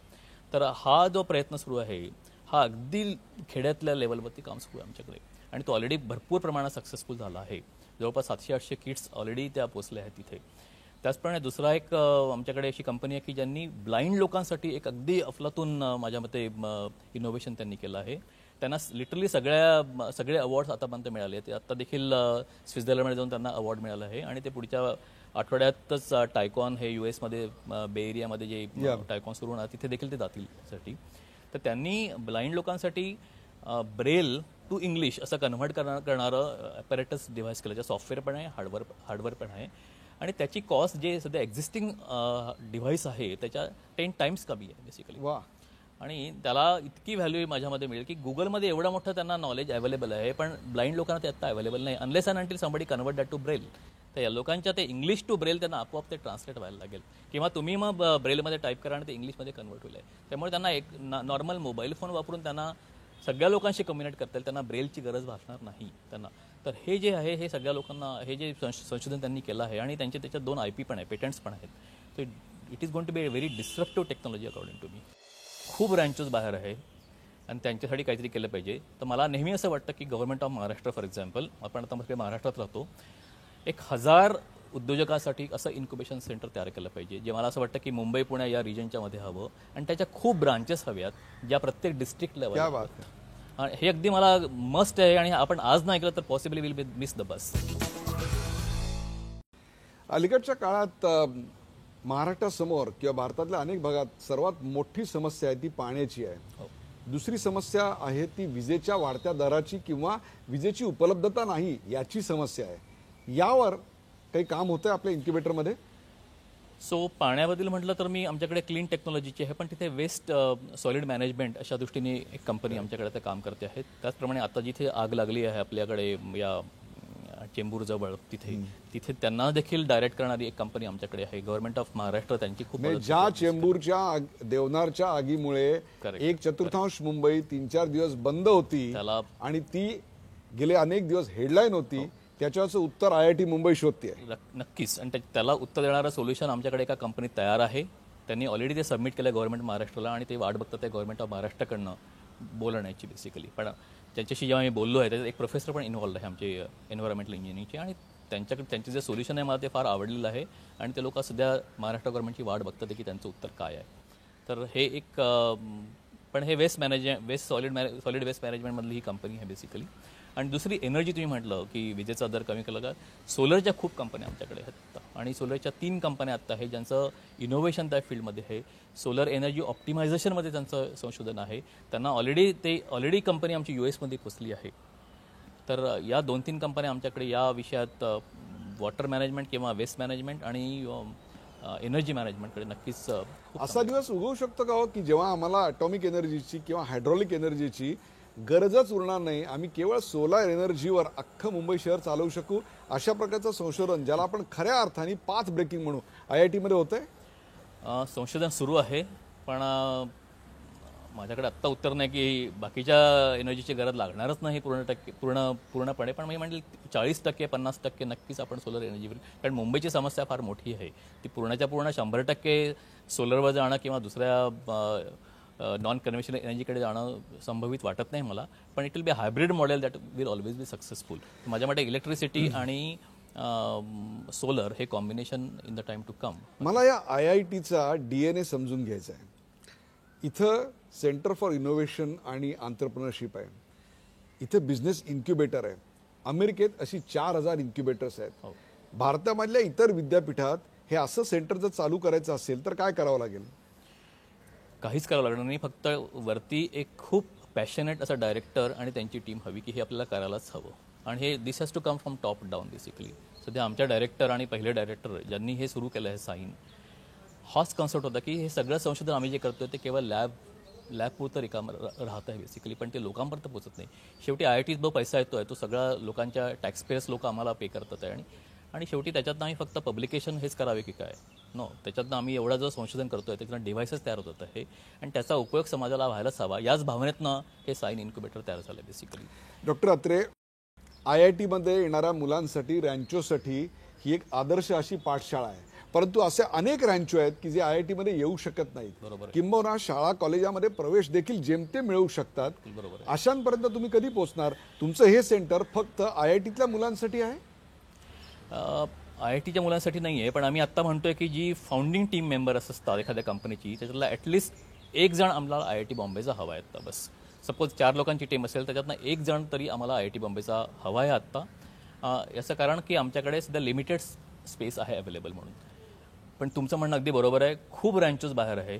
तर हा जो प्रयत्न सुरू आहे हा अगदी खेड्यातल्या लेवलवरती काम सुरू आहे आमच्याकडे आणि तो ऑलरेडी भरपूर प्रमाणात सक्सेसफुल झाला आहे. जवळपास 700-800 किट्स ऑलरेडी त्या पोचल्या आहेत तिथे. त्याचप्रमाणे दुसरा एक आमच्याकडे अशी कंपनी आहे की ज्यांनी ब्लाइंड लोकांसाठी एक अगदी अफलातून माझ्या मते इनोव्हेशन त्यांनी केलं आहे. त्यांना लिटरली सगळे अवॉर्ड्स आतापर्यंत मिळाले आहेत. आता देखील स्वित्झर्लंडमध्ये जाऊन त्यांना अवॉर्ड मिळाला आहे आणि ते पुढच्या आठवड्यातच टायकॉन हे US मध्ये बे एरियामध्ये जे टायकॉन सुरू होणार तिथे देखील ते जातील साठी. तर त्यांनी ब्लाइंड लोकांसाठी ब्रेल टू इंग्लिश असं कन्व्हर्ट करणारं ॲपॅरेटस डिव्हाइस केलं, जे सॉफ्टवेअर पण आहे, हार्डवेअर पण आहे आणि त्याची कॉस्ट जे सध्या एक्झिस्टिंग डिव्हाइस आहे त्याच्या 10 टाइम्स कमी आहे बेसिकली. वा. आणि त्याला इतकी व्हॅल्यू माझ्यामध्ये मिळेल की गुगलमध्ये एवढा मोठं त्यांना नॉलेज अवेलेबल आहे, पण ब्लाइंड लोकांना ते आता अवेलेबल नाही unless and until somebody convert that to Braille. तर या लोकांच्या ते इंग्लिश टू ब्रेल त्यांना आपोआप ते ट्रान्सलेट व्हायला लागेल किंवा तुम्ही मग ब्रेलमध्ये टाईप करा आणि ते इंग्लिशमध्ये कन्वर्ट होईल. त्यामुळे त्यांना एक नॉर्मल मोबाईल फोन वापरून त्यांना सगळ्या लोकांशी कम्युनिकेट करता येईल, त्यांना ब्रेलची गरज भासणार नाही त्यांना. तर हे जे आहे हे सगळ्या लोकांना हे जे संशोधन त्यांनी केलं आहे आणि त्याच्यात 2 IP पण आहे, पेटंट्स पण आहेत. तर it is going to be a very disruptive technology according to me. खूप ब्रँचेस बाहेर आहे आणि त्यांच्यासाठी काहीतरी केलं पाहिजे. तर मला नेहमी असं वाटतं की government of Maharashtra for example, आपण आता महाराष्ट्रात राहतो, 1000 उद्योजकांसाठी असं इन्क्युबेशन सेंटर तयार केलं पाहिजे, जे मला असं वाटतं की मुंबई पुणे या रिजनच्या मध्ये हवं आणि त्याच्या खूप ब्रांचेस हव्यात ज्या प्रत्येक डिस्ट्रिक्ट लेवल. हे अगदी मला मस्ट आहे आणि आपण आज नाही ऐकलं तर possibly will miss the bus. अलीकडच्या काळात महाराष्ट्रासमोर किंवा भारतातल्या अनेक भागात सर्वात मोठी समस्या आहे ती पाण्याची आहे. दुसरी समस्या आहे ती विजेच्या वाढत्या दराची किंवा विजेची उपलब्धता नाही याची समस्या आहे. यावर काही काम होतंय आपल्या इन्क्युबेटरमध्ये? सो पाण्याबद्दल म्हटलं तर मी आमच्याकडे क्लीन टेक्नॉलॉजीची आहे, पण तिथे वेस्ट सॉलिड मॅनेजमेंट अशा दृष्टीने एक कंपनी आमच्याकडे ते काम करते आहे. त्याचप्रमाणे आता जिथे आग लागली आहे आपल्याकडे या चेंबूरजवळ तिथे त्यांना देखील डायरेक्ट करणारी एक कंपनी आमच्याकडे आहे. गव्हर्नमेंट ऑफ महाराष्ट्र त्यांची खूप ज्या चेंबूरच्या देवनारच्या आगीमुळे 1/4 मुंबई 3-4 दिवस बंद होती आणि ती गेले अनेक दिवस हेडलाईन होती, त्याच्याचं उत्तर IIT मुंबई शोधते. नक्कीच. आणि त्याला उत्तर देणारं सोल्युशन आमच्याकडे एका कंपनीत तयार आहे. त्यांनी ऑलरेडी ते सबमिट केलं गव्हर्नमेंट महाराष्ट्राला आणि ते वाट बघतात त्या गव्हर्नमेंट ऑफ महाराष्ट्राकडनं बोलण्याची बेसिकली. पण त्यांच्याशी जेव्हा मी बोललो आहे त्याच्यात एक प्रोफेसर पण इन्व्हॉल्ड आहे आमचे एन्व्हायरमेंटल इंजिनिअरिंगचे आणि त्यांचं जे सोल्युशन आहे मला ते फार आवडलेलं आहे आणि ते लोक सध्या महाराष्ट्र गव्हर्नमेंटची वाट बघतात की त्यांचं उत्तर काय आहे. तर हे एक पण हे सॉलिड वेस्ट मॅनेजमेंटमधली ही कंपनी आहे बेसिकली. आणि दुसरी एनर्जी तुम्ही म्हटलं की विजेचा दर कमी केला का, सोलरच्या खूप कंपन्या आमच्याकडे आहेत आणि सोलरच्या 3 कंपन्या आत्ता आहेत ज्यांचं इनोव्हेशन त्या फील्डमध्ये आहे. सोलर एनर्जी ऑप्टिमायझेशनमध्ये त्यांचं संशोधन आहे. त्यांना ऑलरेडी कंपनी आमची US मध्ये पोचली आहे. तर या 2-3 कंपन्या आमच्याकडे या विषयात वॉटर मॅनेजमेंट किंवा वेस्ट मॅनेजमेंट आणि एनर्जी मॅनेजमेंटकडे नक्कीच. असा दिवस उगवू शकतो का हो की जेव्हा आम्हाला ॲटॉमिक एनर्जीची किंवा हायड्रॉलिक एनर्जीची गरजच उरणार नाही, आम्ही केवळ सोलार एनर्जीवर अख्खं मुंबई शहर चालवू शकू, अशा प्रकारचं संशोधन ज्याला आपण खऱ्या अर्थाने पाथ ब्रेकिंग म्हणू IIT मध्ये होतंय? संशोधन सुरू आहे, पण माझ्याकडे आत्ता उत्तर नाही की बाकीच्या एनर्जीची गरज लागणारच नाही पूर्णपणे, पण मी म्हणेल 40% 50% नक्कीच आपण सोलर एनर्जीवर, कारण मुंबईची समस्या फार मोठी आहे. ती पूर्णच्या पूर्ण 100% सोलरवर जाणं किंवा दुसऱ्या नॉन कन्व्हेन्शनल एनर्जीकडे जाणं संभवित वाटत नाही मला, पण it will be hybrid model that will always be successful. माझ्या मते इलेक्ट्रिसिटी आणि सोलर हे combination in the time to come. मला या IITचा DNA समजून घ्यायचा आहे. इथं सेंटर फॉर इनोव्हेशन आणि आंतरप्रिनरशिप आहे, इथं बिझनेस इन्क्युबेटर आहे. अमेरिकेत अशी 4000 इन्क्युबेटर्स आहेत. भारतामधल्या इतर विद्यापीठात हे असं सेंटर जर चालू करायचं असेल तर काय करावं लागेल? काहीच करावं लागणार नाही, फक्त वरती एक खूप पॅशनेट असा डायरेक्टर आणि त्यांची टीम हवी की हे आपल्याला करायलाच हवं. आणि हे this has to come from top down basically. सध्या आमच्या डायरेक्टर आणि पहिले डायरेक्टर ज्यांनी हे सुरू केलं आहे साईन, हाच कॉन्सेप्ट होता की हे सगळं संशोधन आम्ही जे करतोय ते केवळ लॅबपुरतं रिकामं राहत आहे बेसिकली, पण ते लोकांपर्यंत पोहोचत नाही. शेवटी IITत जो पैसा येतोय तो सगळा लोकांच्या टॅक्सपेयर्स लोक आम्हाला पे करतात आहे. आणि शेवटी त्याच्यातनं आम्ही फक्त पब्लिकेशन हेच करावे की काय? नो, त्याच्यातनं आम्ही एवढा जो संशोधन करतोय त्याच्यातनं डिव्हाइसेस तयार होतात आहे आणि त्याचा उपयोग समाजाला व्हायलाच हवा. याच भावनेतनं हे साईन इन्क्युबेटर तयार झालं बेसिकली. डॉक्टर अत्रे, IITमध्ये येणाऱ्या मुलांसाठी रँचोसाठी ही एक आदर्श अशी पाठशाळा आहे, परंतु असे अनेक रँचो आहेत की जे IITमध्ये येऊ शकत नाहीत. बरोबर. किंबहुना शाळा कॉलेजामध्ये प्रवेश देखील जेमतेम मिळवू शकतात. बरोबर. अशांपर्यंत तुम्ही कधी पोहोचणार? तुमचं हे सेंटर फक्त IITतल्या मुलांसाठी आहे? IITच्या मुलांसाठी नाही आहे, पण आम्ही आत्ता म्हणतोय की जी फाउंडिंग टीम मेंबर असतात एखाद्या कंपनीची, त्याच्यातला ॲटलिस्ट एक जण आम्हाला IIT बॉम्बेचा हवा आहे आत्ता. बस सपोज 4 लोकांची टीम असेल त्याच्यातनं एक जण तरी आम्हाला IIT बॉम्बेचा हवा आहे आत्ता. याचं कारण की आमच्याकडे सध्या लिमिटेड स्पेस आहे अवेलेबल म्हणून. पण तुमचं म्हणणं अगदी बरोबर आहे, खूप ब्रँचेस बाहेर आहे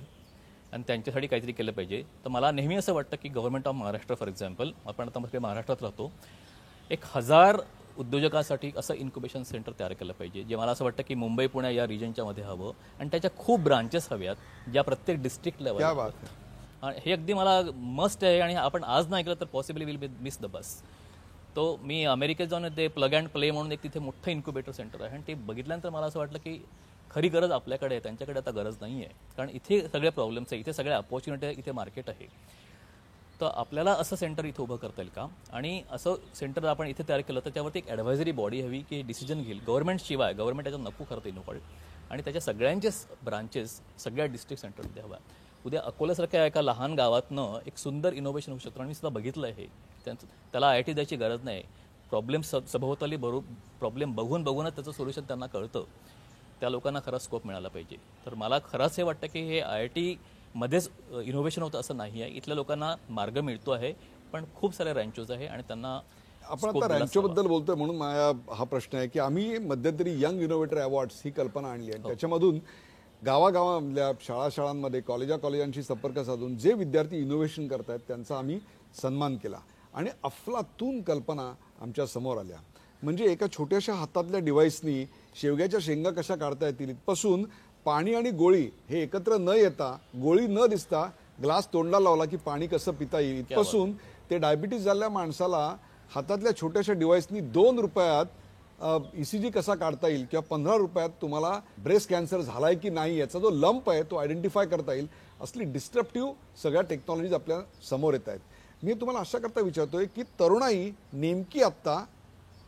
आणि त्यांच्यासाठी काहीतरी केलं पाहिजे. तर मला नेहमी असं वाटतं की government of Maharashtra for example, आपण आता महाराष्ट्रात राहतो, 1000 उद्योजकांसाठी असं इन्क्युबेशन सेंटर तयार केलं पाहिजे, जे मला असं वाटतं की मुंबई पुणे या रिजनच्या मध्ये हवं आणि त्याच्या खूप ब्रांचेस हव्यात ज्या प्रत्येक डिस्ट्रिक्ट लेवल. हे अगदी मला मस्ट आहे आणि आपण आज नाही ऐकलं तर possibly will be miss the bus. तो मी अमेरिकेत जाऊन ते प्लग अँड प्ले म्हणून एक तिथे मोठं इन्क्युबेटर सेंटर आहे आणि ते बघितल्यानंतर मला असं वाटलं की खरी गरज आपल्याकडे आहे, त्यांच्याकडे आता गरज नाही आहे. कारण इथे सगळे प्रॉब्लेम्स आहे, इथे सगळ्या अपॉर्च्युनिटी आहे, इथे मार्केट आहे. तर आपल्याला असं सेंटर इथं उभं करता येईल का? आणि असं सेंटर आपण इथे तयार केलं तर त्यावरती एक ॲडव्हायझरी बॉडी हवी की डिसिजन घेईल. गव्हर्नमेंटशिवाय, गव्हर्नमेंट त्याच्यात नको करता इनोकॉल आणि त्याच्या सगळ्यांचेच ब्रांचेस सगळ्या डिस्ट्रिक्ट सेंटरमध्ये हव्या. उद्या अकोल्यासारख्या एका लहान गावातनं एक सुंदर इनोव्हेशन होऊ शकतं. आणि मी सुद्धा बघितलं आहे, त्याला IIT द्यायची गरज नाही. प्रॉब्लेम सभोवताली प्रॉब्लेम बघूनच त्याचं सोल्युशन त्यांना कळतं. त्या लोकांना खरा स्कोप मिळाला पाहिजे. तर मला खरंच हे वाटतं की हे IIT मध्येच इनोव्हेशन होतं असं नाही आहे. इथल्या लोकांना मार्ग मिळतो आहे, पण खूप सारे रँचोज आहे आणि त्यांना आपण आता रँचोबद्दल बोलतोय म्हणून माझा हा प्रश्न आहे की आम्ही मध्यंतरी यंग इनोव्हेटर अवॉर्ड्स ही कल्पना आणली आहे. त्याच्यामधून गावागावामधल्या शाळांमध्ये कॉलेजांशी संपर्क साधून जे विद्यार्थी इनोव्हेशन करतायत त्यांचा आम्ही सन्मान केला आणि अफलातून कल्पना आमच्या समोर आल्या. म्हणजे एका छोट्याशा हातातल्या डिव्हाइसनी शेवग्याच्या शेंगा कशा काढता येतील इथपासून पाणी आणि गोळी हे एकत्र न येता, गोळी न दिसता ग्लास तोंडाला लावला की पाणी कसं पिता येईल इथपासून ते डायबिटीज झालेल्या माणसाला हातातल्या छोट्याशा डिव्हाइसनी 2 रुपयात ECG कसा काढता येईल किंवा 15 रुपयात तुम्हाला ब्रेस्ट कॅन्सर झालाय की नाही याचा जो लंप आहे तो आयडेंटिफाय करता येईल. असली डिस्ट्रप्टिव्ह सगळ्या टेक्नॉलॉजीज आपल्या समोर येत आहेत. मी तुम्हाला अशा करता विचारतोय की तरुणाई नेमकी आत्ता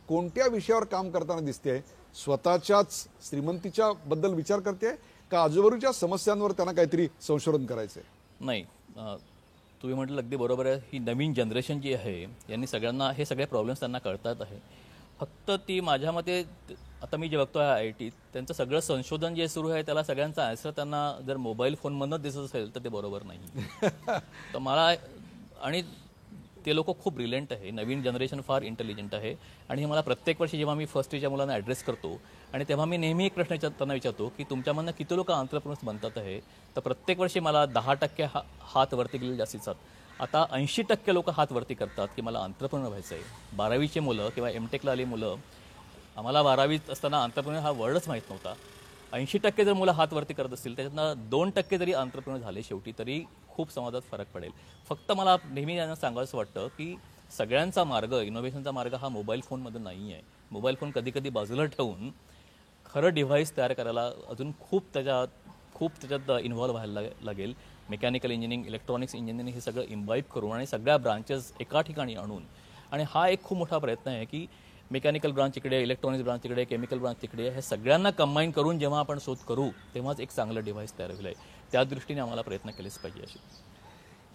कोणत्या विषयावर काम करताना दिसते? स्वतःच्याच श्रीमंतीच्या बद्दल विचार करते का आजूबाजूच्या समस्यांवर त्यांना काहीतरी संशोधन करायचंय? नाही, तुम्ही म्हटलं अगदी बरोबर आहे. ही नवीन जनरेशन जी आहे यांनी सगळ्यांना हे सगळे प्रॉब्लेम्स त्यांना कळतात आहे. फक्त ती माझ्या मते आता मी जे बघतोय IIT त्यांचं सगळं संशोधन जे सुरू आहे त्याला सगळ्यांचा आन्सर त्यांना जर मोबाईल फोनमधूनच दिसत असेल तर ते बरोबर नाही. तर मला आणि ते लोक खूप ब्रिलियंट आहे, नवीन जनरेशन फार इंटेलिजंट आहे. आणि हे मला प्रत्येक वर्षी जेव्हा मी फर्स्ट इयरच्या मुलांना ॲड्रेस करतो आणि तेव्हा मी नेहमी एक प्रश्न त्यांना विचारतो की तुमच्यामधनं किती लोक एंटरप्रेन्योर्स बनतात आहे? तर प्रत्येक वर्षी मला 10% हात वरती गेलेले जास्तीत जास्त. आता 80% लोक हात वरती करतात की मला एंटरप्रेन्योर व्हायचं आहे. 12वीचे मुलं किंवा M.Techला आली मुलं, आम्हाला 12वीत असताना एंटरप्रेन्योर हा वर्डच माहीत नव्हता. 80% जर मुलं हात वरती करत असतील त्याच्यातनं 2% जरी एंटरप्रेन्योर झाले शेवटी तरी खूप समाजात फरक पडेल. फक्त मला नेहमी यांना सांगायचं वाटतं की सगळ्यांचा मार्ग, इनोव्हेशनचा मार्ग हा मोबाईल फोनमध्ये नाही आहे. मोबाईल फोन कधी कधी बाजूला ठेवून खरं डिव्हाइस तयार करायला अजून खूप त्याच्यात इन्व्हॉल्व्ह व्हायला लागेल. मेकॅनिकल इंजिनिअरिंग, इलेक्ट्रॉनिक्स इंजिनिअरिंग हे सगळं इम्बाईब करून आणि सगळ्या ब्रांचेस एका ठिकाणी आणून, आणि हा एक खूप मोठा प्रयत्न आहे की मेकॅनिकल ब्रांच इकडे, इलेक्ट्रॉनिक्स ब्रांच इकडे, केमिकल ब्रांच इकडे, हे सगळ्यांना कंबाईन करून जेव्हा आपण शोध करू तेव्हाच एक चांगलं डिव्हाइस तयार होईल आहे. त्या दृष्टीने आम्हाला प्रयत्न केलेच पाहिजे. अशी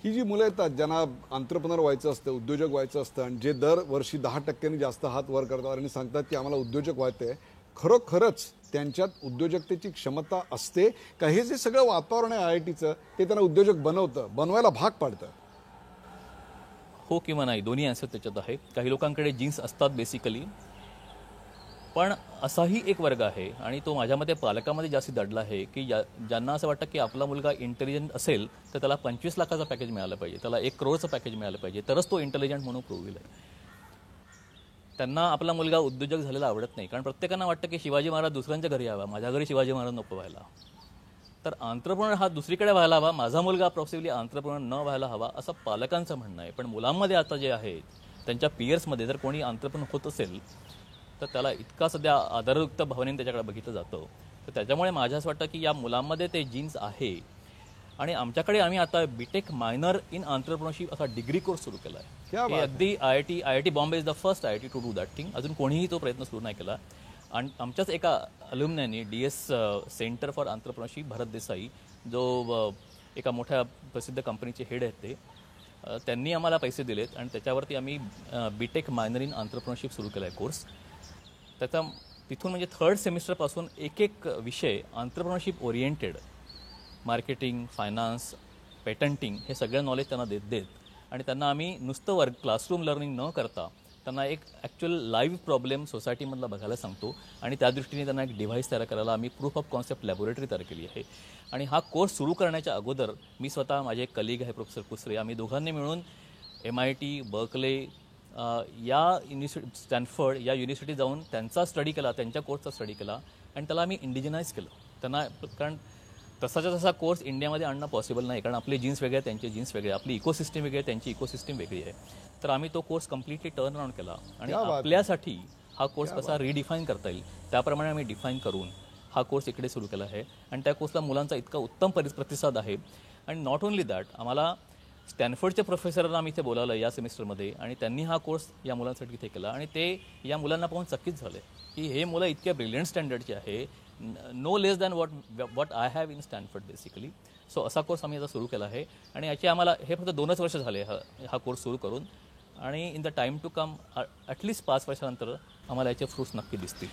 ही जी मुलं येतात ज्यांना आंतरप्रनर व्हायचं असतं, उद्योजक व्हायचं असतं, आणि जे दरवर्षी 10% जास्त हात वर करतात आणि सांगतात की आम्हाला उद्योजक व्हायचं आहे, खरोखरच त्यांच्यात उद्योजकतेची क्षमता असते का? हे जे सगळं वातावरण आहे IITचं ते त्यांना उद्योजक बनवायला भाग पाडतं? हो किंवा नाही, दोन्ही आन्सर त्याच्यात आहे. काही लोकांकडे जीन्स असतात बेसिकली, पण असाही एक वर्ग आहे आणि तो माझ्या मते पालकामध्ये जास्ती दडला आहे की ज्यांना असं वाटतं की आपला मुलगा इंटेलिजंट असेल तर त्याला 25 लाखाचं पॅकेज मिळालं पाहिजे, त्याला 1 करोडचं पॅकेज मिळालं पाहिजे, तरच तो इंटेलिजंट म्हणून प्रूव्ह होईल. त्यांना आपला मुलगा उद्योजक झालेला आवडत नाही, कारण प्रत्येकांना वाटतं की शिवाजी महाराज दुसऱ्यांच्या घरी यावा, माझ्या घरी शिवाजी महाराज नको व्हायला. तर आंत्रप्रनर हा दुसरीकडे व्हायला हवा, माझा मुलगा पॉसिबली आंत्रप्रनर न व्हायला हवा, असं पालकांचं म्हणणं आहे. पण मुलांमध्ये आता जे आहे त्यांच्या पियर्समध्ये जर कोणी आंत्रप्रनर होत असेल तर त्याला इतका सध्या आदरयुक्त भावनेने त्याच्याकडे बघितलं जातं. तर त्याच्यामुळे माझ्या असं वाटतं की या मुलांमध्ये ते जीन्स आहे. आणि आमच्याकडे आम्ही आता बीटेक मायनर इन आंत्रप्रनरशिप असा डिग्री कोर्स सुरू केला आहे. हे अगदी IIT Bombay is the first IIT to do that thing. अजून कोणीही तो प्रयत्न सुरू नाही केला. आणि आमच्याच एका अलुमनानी DS सेंटर फॉर आंत्रप्रनरशिप, भरत देसाई, जो एका मोठ्या प्रसिद्ध कंपनीचे हेड आहेत, ते त्यांनी आम्हाला पैसे दिलेत आणि त्याच्यावरती आम्ही बीटेक मायनर इन आंत्रप्रनरशिप सुरू केला आहे कोर्स. त्याचा तिथून म्हणजे 3rd सेमिस्टरपासून एक विषय आंत्रप्रनरशिप ओरिएंटेड, मार्केटिंग, फायनान्स, पेटंटिंग हे सगळं नॉलेज त्यांना देत आणि त्यांना आम्ही नुसतं क्लासरूम लर्निंग न करता त्यांना एक ॲक्च्युअल लाईव्ह प्रॉब्लेम सोसायटीमधला बघायला सांगतो आणि त्या दृष्टीने त्यांना एक डिव्हाइस तयार करायला आम्ही प्रूफ ऑफ कॉन्सेप्ट लॅबोरेटरी तयार केली आहे. आणि हा कोर्स सुरू करण्याच्या अगोदर मी स्वतः, माझे एक कलिग आहे प्रोफेसर कुसरे, आम्ही दोघांनी मिळून MIT, बर्कले या युनिव्हर्सिटी, स्टॅनफर्ड या युनिव्हर्सिटी जाऊन त्यांचा स्टडी केला, त्यांच्या कोर्सचा स्टडी केला आणि त्याला आम्ही इंडिजिनाइज केलं त्यांना. कारण तसाच्या तसा कोर्स इंडियामध्ये आणणं पॉसिबल नाही, कारण आपले जीन्स वेगळे, त्यांचे जीन्स वेगळे, आपली इकोसिस्टम वेगळी आहे, त्यांची इकोसिस्टम वेगळी आहे. तर आम्ही तो कोर्स कम्प्लिटली टर्न अराउंड केला आणि आपल्यासाठी हा कोर्स कसा रिडिफाईन करता येईल त्याप्रमाणे आम्ही डिफाईन करून हा कोर्स इकडे सुरू केला आहे. आणि त्या कोर्सला मुलांचा इतका उत्तम प्रतिसाद आहे. आणि नॉट ओन्ली दॅट, आम्हाला स्टॅनफर्डच्या प्रोफेसरांना आम्ही इथे बोलावलं या सेमिस्टरमध्ये आणि त्यांनी हा कोर्स या मुलांसाठी इथे केला आणि ते या मुलांना पाहून चकित झाले की हे मुलं इतक्या ब्रिलियंट स्टँडर्डचे आहे, no less than what I have in Stanford basically. So असा कोर्स आम्ही आता सुरू केला आहे आणि याची आम्हाला हे फक्त 2च वर्ष झाले हा कोर्स सुरू करून. आणि in the time to come at least 5 वर्षानंतर आम्हाला याचे फ्रूट्स नक्की दिसतील.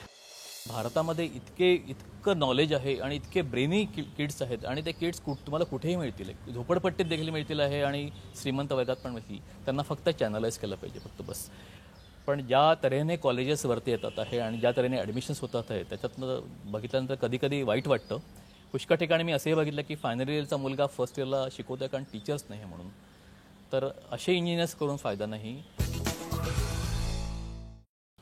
भारतामध्ये इतकं नॉलेज आहे आणि इतके ब्रेनी किड्स आहेत आणि ते किड्स तुम्हाला कुठेही मिळतील, झोपडपट्टीत देखील मिळतील आहे आणि श्रीमंत वर्गात पण मिळतील. त्यांना फक्त चॅनलाइज केलं पाहिजे फक्त बस. पण ज्या तऱ्हेने कॉलेजेसवरती येतात आहे आणि ज्या तऱ्हेने ॲडमिशन्स होतात आहे त्याच्यातनं बघितल्यानंतर कधी वाईट वाटतं. पुष्कळ ठिकाणी मी असंही बघितलं की फायनल इयरचा मुलगा फर्स्ट इयरला शिकवतो आहे कारण टीचर्स नाही आहे म्हणून. तर असे इंजिनियर्स करून फायदा नाही.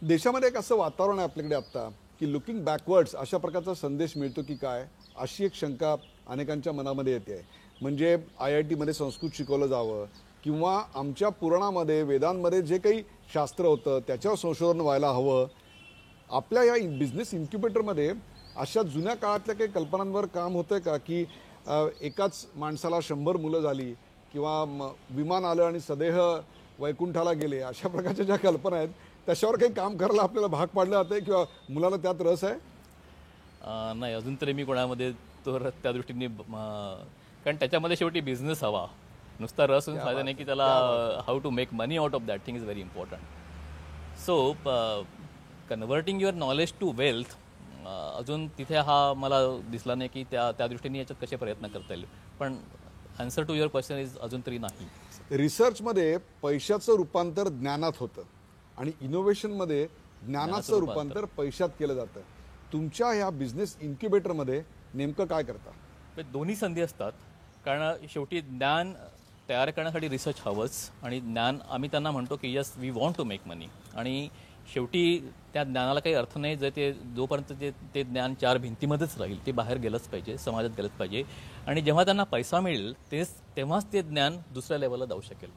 देशामध्ये एक असं वातावरण आहे आपल्याकडे आत्ता की लुकिंग बॅकवर्ड्स अशा प्रकारचा संदेश मिळतो की काय, अशी एक शंका अनेकांच्या मनामध्ये येते. म्हणजे IITमध्ये संस्कृत शिकवलं जावं किंवा आमच्या पुराणामध्ये, वेदांमध्ये जे काही शास्त्र होतं त्याच्यावर संशोधन व्हायला हवं. आपल्या या बिझनेस इन्क्युबेटरमध्ये अशा जुन्या काळातल्या काही कल्पनांवर काम होतंय का की एकाच माणसाला 100 मुलं झाली किंवा विमान आलं आणि सदेह वैकुंठाला गेले, अशा प्रकारच्या ज्या कल्पना आहेत त्याच्यावर काही काम करायला आपल्याला भाग पाडलं जातं किंवा मुलाला त्यात रस आहे? नाही, अजून तरी मी कोणामध्ये तो त्या दृष्टीने, कारण त्याच्यामध्ये शेवटी बिझनेस हवा, नुसता रस होऊन फायदा नाही की त्याला how to make money out of that thing is very important. So converting your knowledge to wealth, अजून तिथे हा मला दिसला नाही की त्या दृष्टीने याच्यात कसे प्रयत्न करता येईल. पण answer to your question is अजून तरी नाही. रिसर्चमध्ये पैशाचं रूपांतर ज्ञानात होतं आणि इनोव्हेशनमध्ये ज्ञानाचं रूपांतर पैशात केलं जातं. तुमच्या ह्या बिझनेस इन्क्युबेटरमध्ये नेमकं काय करता? दोन्ही संधी असतात, कारण शेवटी ज्ञान तयार करण्यासाठी रिसर्च हवंच आणि ज्ञान आम्ही त्यांना म्हणतो की yes we want to make money. आणि शेवटी त्या ज्ञानाला काही अर्थ नाही जर जोपर्यंत ते ज्ञान 4 भिंतीमध्येच राहील, ते बाहेर गेलंच पाहिजे, समाजात गेलंच पाहिजे. आणि जेव्हा त्यांना पैसा मिळेल तेव्हाच ते ज्ञान दुसऱ्या लेवलला जाऊ शकेल.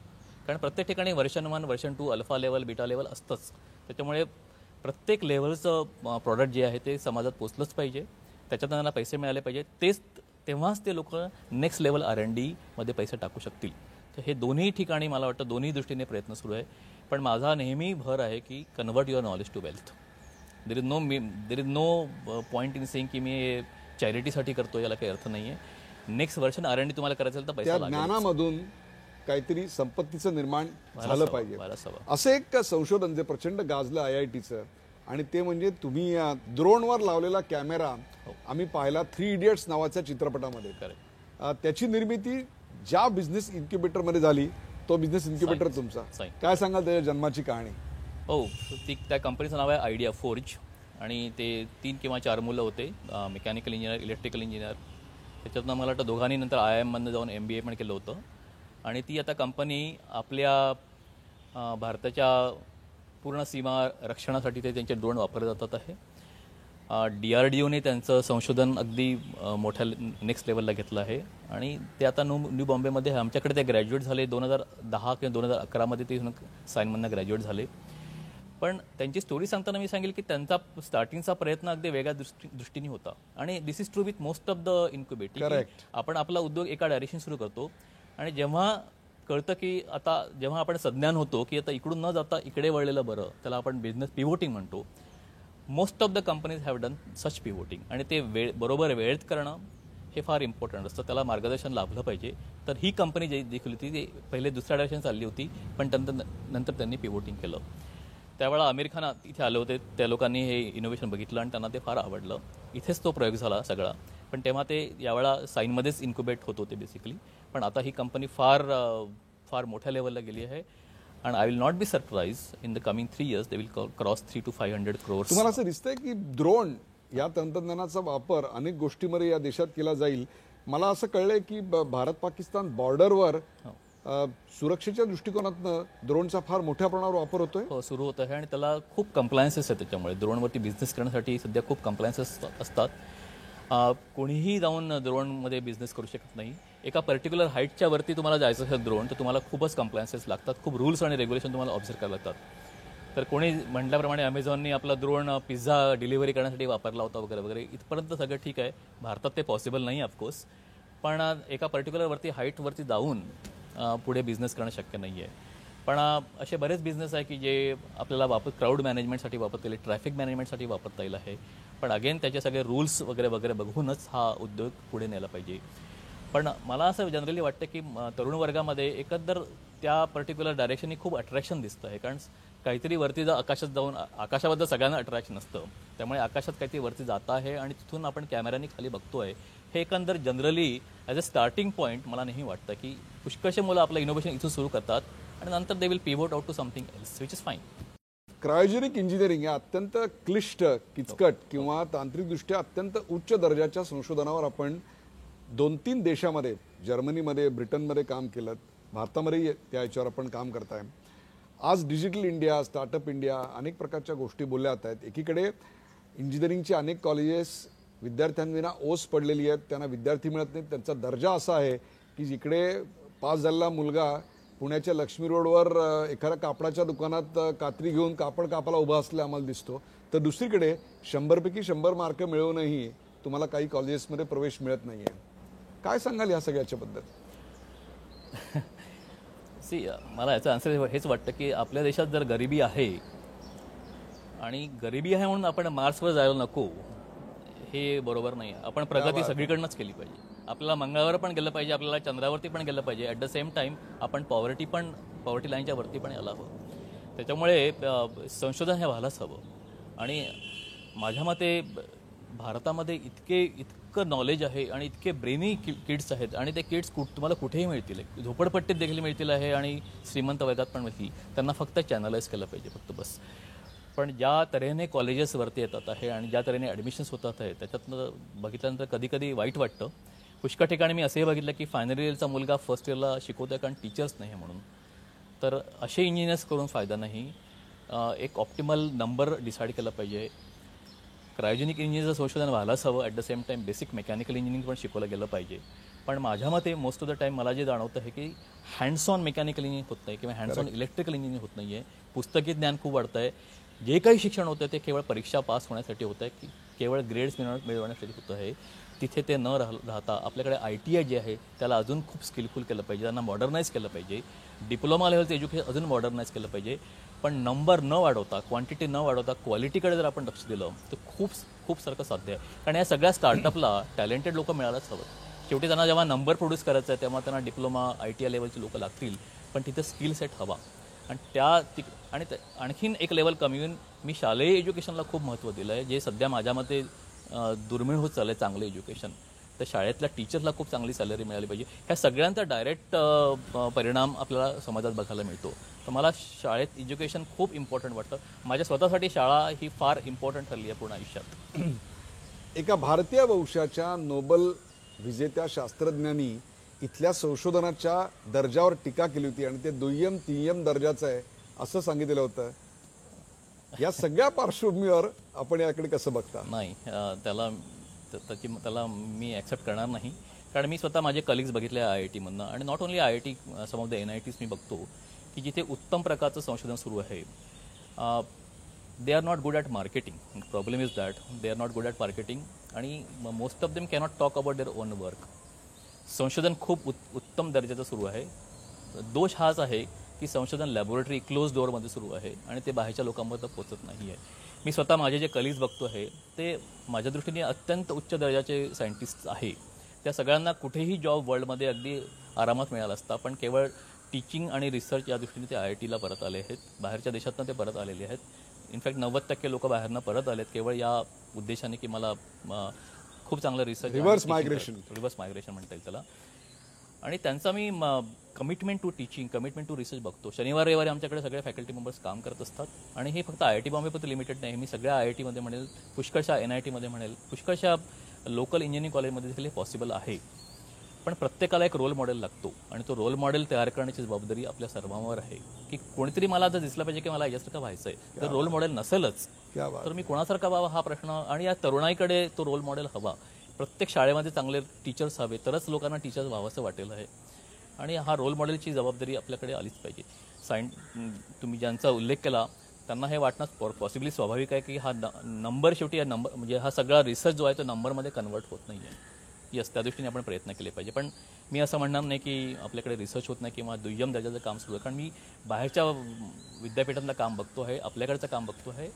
कारण प्रत्येक ठिकाणी वर्षन 1, वर्षन 2, अल्फा लेवल, बीटा लेवल असतंच. त्याच्यामुळे प्रत्येक लेवलचं प्रॉडक्ट जे आहे ते समाजात पोचलंच पाहिजे, त्याच्यात त्यांना पैसे मिळाले पाहिजे, तेव्हाच ते लोक नेक्स्ट लेवल R&D मध्ये पैसे टाकू शकतील. तर हे दोन्ही ठिकाणी मला वाटतं दोन्ही दृष्टीने प्रयत्न सुरू आहे. पण माझा नेहमी भर आहे की convert your knowledge to wealth. There is no point in saying की मी चॅरिटीसाठी करतो, याला काही अर्थ नाही आहे. नेक्स्ट वर्षन R&D तुम्हाला करायचं असेल तर पैसा त्या लागेल. ज्ञानामधून काहीतरी संपत्तीचं निर्माण झालं पाहिजे. हवं. असं एक संशोधन जे प्रचंड गाजलं IITचं, आणि ते म्हणजे तुम्ही ड्रोनवर लावलेला कॅमेरा आम्ही पाहिला 3 इडियट्स नावाच्या चित्रपटामध्ये. त्याची निर्मिती ज्या बिझनेस इन्क्युबेटरमध्ये झाली तो बिझनेस इन्क्युबेटर तुमचा. काय सांगाल त्याच्या जन्माची कहाणी? हो, त्या कंपनीचं नाव आहे आयडिया फोर्ज, आणि ते 3 किंवा 4 मुलं होते, मेकॅनिकल इंजिनियर, इलेक्ट्रिकल इंजिनियर. त्याच्यातनं मला वाटतं दोघांनी नंतर IIM जाऊन MBA पण केलं होतं. आणि ती आता कंपनी आपल्या भारताच्या पूर्ण सीमा रक्षणासाठी ते त्यांचे ड्रोन वापरले जातात आहे. DRDOने त्यांचं संशोधन अगदी मोठ्या नेक्स्ट लेवलला घेतलं आहे. आणि ते आता न्यू बॉम्बेमध्ये आहे. आमच्याकडे ते ग्रॅज्युएट झाले 2010 किंवा 2011 ते सायन्समधनं ग्रॅज्युएट झाले. पण त्यांची स्टोरी सांगताना मी सांगेल की त्यांचा स्टार्टिंगचा प्रयत्न अगदी वेगळ्या दृष्टीने होता. आणि this is true with most of the incubating. आपण आपला उद्योग एका डायरेक्शन सुरू करतो, आणि जेव्हा कळतं की आता जेव्हा आपण सज्ञान होतो की आता इकडून न जाता इकडे वळलेलं बरं, त्याला आपण बिझनेस पिव्होटिंग म्हणतो. Most of the companies have done such pivoting. आणि ते बरोबर वेळेत करणं हे फार इम्पॉर्टंट असतं. त्याला मार्गदर्शन लाभलं पाहिजे. तर ही कंपनी जी देखील होती ती पहिले दुसऱ्या डायरेक्शन चालली होती, पण नंतर त्यांनी पिव्होटिंग केलं. त्यावेळेला आमिर खान इथे आले होते. त्या लोकांनी हे इनोव्हेशन बघितलं आणि त्यांना ते फार आवडलं. इथेच तो प्रयोग झाला सगळा. पण तेव्हा ते यावेळा साईनमध्येच इन्क्युबेट होत होते बेसिकली. पण आता ही कंपनी फार मोठ्या लेवलला गेली आहे. आणि I will not be surprise in the coming 3 years they will cross 300 to 500 crores. तुम्हाला असं दिसतंय की ड्रोन या तंत्रज्ञानाचा वापर अनेक गोष्टींमध्ये या देशात केला जाईल? मला असं कळलंय की भारत पाकिस्तान बॉर्डरवर सुरक्षेच्या दृष्टिकोनातनं ड्रोनचा फार मोठ्या प्रमाणावर वापर होतोय. हो, सुरू होत आहे. आणि त्याला खूप कंप्लायन्सेस आहेत. त्याच्यामुळे ड्रोनवरती बिझनेस करण्यासाठी सध्या खूप कंप्लायन्सेस असतात. कोणीही जाऊन ड्रोनमध्ये बिझनेस करू शकत नाही. एका पर्टिक्युलर हाईटच्या वरती तुम्हाला जायचं असेल ड्रोन, तर तुम्हाला खूपच कंप्लायन्सेस लागतात. खूप रूल्स आणि रेग्युलेशन तुम्हाला ऑब्झर्व करायला लागतात. तर कोणी म्हटल्याप्रमाणे अमेझॉननी आपला ड्रोन पिझ्झा डिलिव्हरी करण्यासाठी वापरला होता वगैरे वगैरे, इथपर्यंत सगळं ठीक आहे. भारतात ते पॉसिबल नाही ऑफकोर्स. पण एका पर्टिक्युलर हाईटवरती जाऊन पुढे बिझनेस करणं शक्य नाही आहे. पण असे बरेच बिझनेस आहे की जे आपल्याला क्राऊड मॅनेजमेंटसाठी वापरता येईल, ट्रॅफिक मॅनेजमेंटसाठी वापरता येईल आहे. पण अगेन त्याचे सगळे रूल्स वगैरे वगैरे बघूनच हा उद्योग पुढे नेला पाहिजे. पण मला असं जनरली वाटतं की तरुण वर्गामध्ये एकंदर त्या पर्टिक्युलर डायरेक्शननी खूप अट्रॅक्शन दिसतं आहे. कारण काहीतरी वरती आकाशात जाऊन, आकाशाबद्दल सगळ्यांना अट्रॅक्शन असतं. त्यामुळे आकाशात काहीतरी वरती जात आहे आणि तिथून आपण कॅमेऱ्याने खाली बघतोय. हे एकंदर generally as a starting point मला नेहमी वाटतं की पुष्कळशी मुलं आपलं इनोव्हेशन इथून सुरू करतात आणि नंतर they will pivot out to something else, which is fine. Cryogenic engineering या अत्यंत क्लिष्ट, किचकट किंवा तांत्रिकदृष्ट्या अत्यंत उच्च दर्जाच्या संशोधनावर आपण 2-3 देशामध्ये, जर्मनीमध्ये, ब्रिटनमध्ये काम केलं. भारतामध्ये त्या याच्यावर आपण काम करताय. आज डिजिटल इंडिया, स्टार्टअप इंडिया, अनेक प्रकारच्या गोष्टी बोलल्या जात आहेत. एकीकडे इंजिनिअरिंगचे अनेक कॉलेजेस विद्यार्थ्यांविना ओस पडलेली आहेत. त्यांना विद्यार्थी मिळत नाहीत. त्यांचा दर्जा असा आहे की जिकडे पास झालेला मुलगा पुण्याच्या लक्ष्मी रोडवर एखाद्या कापडाच्या दुकानात कात्री घेऊन कापड कापायला उभा असलेला आम्हाला दिसतो, तर दुसरीकडे 100 पैकी 100 मार्क मिळवूनही तुम्हाला काही कॉलेजेसमध्ये प्रवेश मिळत नाही आहे. काय सांगाल या सगळ्याच्या बद्दल? मला याचं आन्सर हेच वाटतं की आपल्या देशात जर गरिबी आहे आणि गरिबी आहे म्हणून आपण मार्सवर जायला नको, हे बरोबर नाही आहे. आपण प्रगती सगळीकडनंच केली पाहिजे. आपल्याला मंगळावर पण गेलं पाहिजे, आपल्याला चंद्रावरती पण गेलं पाहिजे. ॲट द सेम टाईम आपण पॉवर्टी लाईनच्या वरती पण यायला हवं. त्याच्यामुळे संशोधन हे व्हायलाच हवं. आणि माझ्या मते भारतामध्ये इतकं नॉलेज आहे आणि इतके ब्रेनी किड्स आहेत आणि ते किड्स तुम्हाला कुठेही मिळतील. झोपडपट्टीत देखील मिळतील आहे आणि श्रीमंत वर्गात पण मिळतील. त्यांना फक्त चॅनलाइज केलं पाहिजे फक्त बस. पण ज्या तऱ्हेने कॉलेजेसवरती येतात आहे आणि ज्या तऱ्हेने ॲडमिशन्स होतात आहे त्याच्यातनं बघितल्यानंतर कधी कधी वाईट वाटतं. पुष्कळ ठिकाणी मी असंही बघितलं की फायनल इयरचा मुलगा फर्स्ट इयरला शिकवतो आहे कारण टीचर्स नाही आहे म्हणून. तर असे इंजिनियर्स करून फायदा नाही. एक ऑप्टिमल नंबर डिसाईड केला पाहिजे. क्रायोजेनिक इंजिनिअरचं संशोधन व्हायलाच हवं. At the same time basic mechanical engineering पण शिकवलं गेलं पाहिजे. पण माझ्या मते मोस्ट ऑफ द टाईम मला जे जाणवतं आहे की हँड्स ऑन मेकॅनिकल इंजिनिअरिंग होत नाही किंवा हँड्स ऑन इलेक्ट्रिकल इंजिनिअरिंग होत नाही आहे. पुस्तकी ज्ञान खूप वाढतं आहे. जे काही शिक्षण होतं ते केवळ परीक्षा पास होण्यासाठी होतं आहे, की केवळ ग्रेड्स मिळवण्यासाठी होतं आहे. तिथे ते न राहता आपल्याकडे ITI जे आहे त्याला अजून खूप स्किलफुल केलं पाहिजे, त्यांना मॉडर्नाईज केलं पाहिजे, डिप्लोमा लेवलचं एज्युकेशन अजून मॉडर्नाईज केलं पाहिजे. पण नंबर न वाढवता, क्वांटिटी न वाढवता क्वालिटीकडे जर आपण लक्ष दिलं तर खूप सारखं साध्य आहे. कारण या सगळ्या स्टार्टअपला टॅलेंटेड लोक मिळायलाच हवं. शेवटी त्यांना जेव्हा नंबर प्रोड्यूस करायचा आहे तेव्हा त्यांना डिप्लोमा ITI लेवलची लोक लागतील, पण तिथे स्किल सेट हवा. आणि आणखीन एक लेवल कमी येऊन मी शालेय एज्युकेशनला खूप महत्त्व दिलं आहे, जे सध्या माझ्या मते दुर्मिळ होत चाललं आहे चांगलं एज्युकेशन. तर शाळेतल्या टीचरला खूप चांगली सॅलरी मिळाली पाहिजे. ह्या सगळ्यांचा डायरेक्ट परिणाम आपल्याला समाजात बघायला मिळतो. तर मला शाळेत एज्युकेशन खूप इम्पॉर्टंट वाटतं. माझ्या स्वतःसाठी शाळा ही फार इम्पॉर्टंट ठरली आहे पूर्ण आयुष्यात. एका भारतीय वंशाच्या नोबेल विजेत्या शास्त्रज्ञांनी इथल्या संशोधनाच्या दर्जावर टीका केली होती आणि ते दुय्यम तिय्यम दर्जाचं आहे असं सांगितलेलं होतं. या सगळ्या पार्श्वभूमीवर आपण याकडे कसं बघता? नाही, त्याला मी ॲक्सेप्ट करणार नाही. कारण मी स्वतः माझे कलिग्स बघितले IIT मधनं, आणि not only IIT, some of the NITs मी बघतो की जिथे उत्तम प्रकारचं संशोधन सुरू आहे. They are not good at marketing. Problem is that they are not good at marketing, आणि most of them cannot talk about their own work. संशोधन खूप उत्तम दर्जाचं सुरू आहे. दोष हाच आहे की संशोधन लॅबोरेटरी क्लोज डोअरमध्ये सुरू आहे आणि ते बाहेरच्या लोकांपर्यंत पोहोचत नाही आहे. मी स्वतः माझे जे कलिग्स बघतो आहे ते माझ्या दृष्टीने अत्यंत उच्च दर्जाचे सायंटिस्ट आहे. त्या सगळ्यांना कुठेही जॉब वर्ल्डमध्ये अगदी आरामात मिळाला असता, पण केवळ टीचिंग आणि रिसर्च या दृष्टीने ते IITला परत आले आहेत. बाहेरच्या देशातनं ते परत आलेले आहेत. इनफॅक्ट 90% लोक बाहेरनं परत आलेत केवळ या उद्देशाने की मला खूप चांगलं रिसर्च, रिव्हर्स मायग्रेशन म्हणता येईल त्याला. आणि त्यांचा मी commitment to teaching, commitment to research बघतो. शनिवार रविवारी आमच्याकडे सगळे फॅकल्टी मेंबर्स काम करत असतात. आणि हे फक्त IIT बॉम्बे पण लिमिटेड नाही. मी सगळ्या IIT मध्ये म्हणेल, पुष्कळशा NIT मध्ये म्हणेल, पुष्कळशा लोकल इंजिनिअरिंग कॉलेजमध्ये देखील हे पॉसिबल आहे. पण प्रत्येकाला एक रोल मॉडेल लागतो आणि तो रोल मॉडेल तयार करण्याची जबाबदारी आपल्या सर्वांवर आहे. की कोणीतरी मला जर दिसलं पाहिजे की मला याच्यासारखं व्हायचं आहे, तर रोल मॉडेल नसेलच तर मी कोणासारखा व्हावा हा प्रश्न. आणि या तरुणाईकडे तो रोल मॉडेल हवा. प्रत्येक शाळेमध्ये चांगले टीचर्स हवे, तरच लोकांना टीचर्स व्हावं असं वाटेल आहे. आणि हा रोल मॉडेलची जबाबदारी आपल्याकडे आलीच पाहिजे. तुम्ही ज्यांचा उल्लेख केला त्यांना हे वाटणं पॉसिबली स्वाभाविक आहे की हा नंबर शेवटी या नंबर म्हणजे हा सगळा रिसर्च जो आहे तो नंबरमध्ये कन्वर्ट होत नाही आहे. यस, त्या दृष्टीने आपण प्रयत्न केले पाहिजे. पण मी असं म्हणणार नाही की आपल्याकडे रिसर्च होत नाही किंवा दुय्यम दर्जाचं काम सुरू आहे. कारण मी बाहेरच्या विद्यापीठातलं काम बघतो आहे, आपल्याकडचं काम बघतो आहे.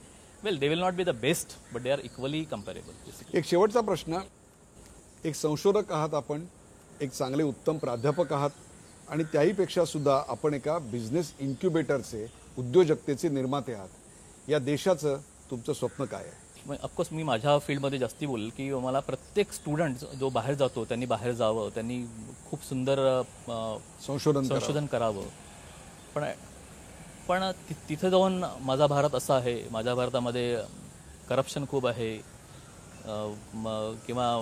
Well, they will not be the best, but they are equally comparable. एक शेवटचा प्रश्न. एक संशोधक आहात आपण, एक चांगले उत्तम प्राध्यापक आहात, आणि त्याहीपेक्षा सुद्धा आपण एका बिझनेस इन्क्युबेटरचे, उद्योजकतेचे निर्माते आहात. या देशाचं तुमचं स्वप्न काय आहे? ऑफकोर्स मी माझ्या फील्डमध्ये जास्ती बोलेल की मला प्रत्येक स्टुडंट जो बाहेर जातो त्यांनी बाहेर जावं, त्यांनी खूप सुंदर संशोधन करावं. पण तिथे जाऊन माझा भारत असा आहे, माझ्या भारतामध्ये करप्शन खूप आहे, किंवा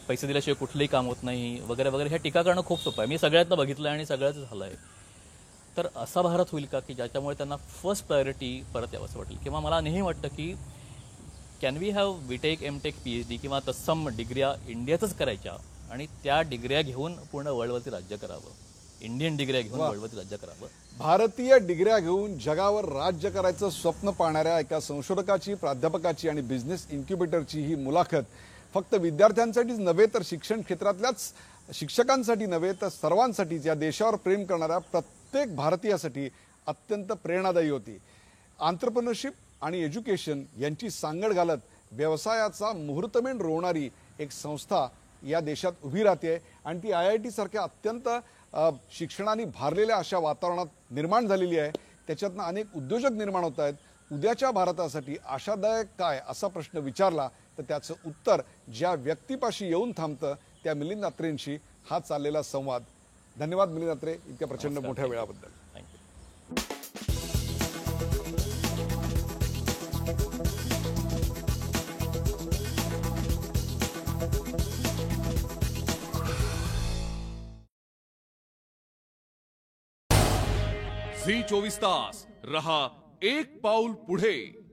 पैसे दिल्याशिवाय कुठलंही काम होत नाही वगैरे वगैरे, हे टीका करणं खूप सोपं आहे. मी सगळ्यातनं बघितलं आणि सगळ्याच झालं आहे. तर असा भारत होईल का की ज्याच्यामुळे त्यांना फर्स्ट प्रायोरिटी परत यावं असं वाटेल. किंवा मला नेहमी वाटतं की can we have BTech, MTech, PhD किंवा तत्सम डिग्र्या इंडियातच करायच्या आणि त्या डिग्र्या घेऊन पूर्ण वर्ल्डवरती राज्य करावं. इंडियन डिग्र्या घेऊन वर्ल्डवरती राज्य करावं. भारतीय डिग्र्या घेऊन जगावर राज्य करायचं स्वप्न पाहणाऱ्या एका संशोधकाची, प्राध्यापकाची आणि बिझनेस इन्क्युबेटरची ही मुलाखत फक्त विद्यार्थ्यांसाठीच नव्हे तर शिक्षण क्षेत्रातल्याच शिक्षकांसाठी नव्हे तर सर्वांसाठीच, या देशावर प्रेम करणाऱ्या प्रत्येक भारतीयासाठी अत्यंत प्रेरणादायी होती. आंतरप्रिनरशिप आणि एज्युकेशन यांची सांगड घालत व्यवसायाचा मुहूर्तमेढ रोवणारी एक संस्था या देशात उभी राहते आणि ती IIT सारख्या अत्यंत शिक्षणाने भारलेल्या अशा वातावरणात निर्माण झालेली आहे. त्याच्यातनं अनेक उद्योजक निर्माण होत आहेत. उद्याच्या भारतासाठी आशादायक काय असा प्रश्न विचारला तर त्याचं उत्तर ज्या व्यक्तीपाशी येऊन थांबतं त्या मिलिंद अत्रेंशी हा चाललेला संवाद. धन्यवाद मिलिंद अत्रे, इतक्या प्रचंड मोठ्या वेळाबद्दल. थँक्यू. झी 24 तास रहा एक पाऊल पुढे.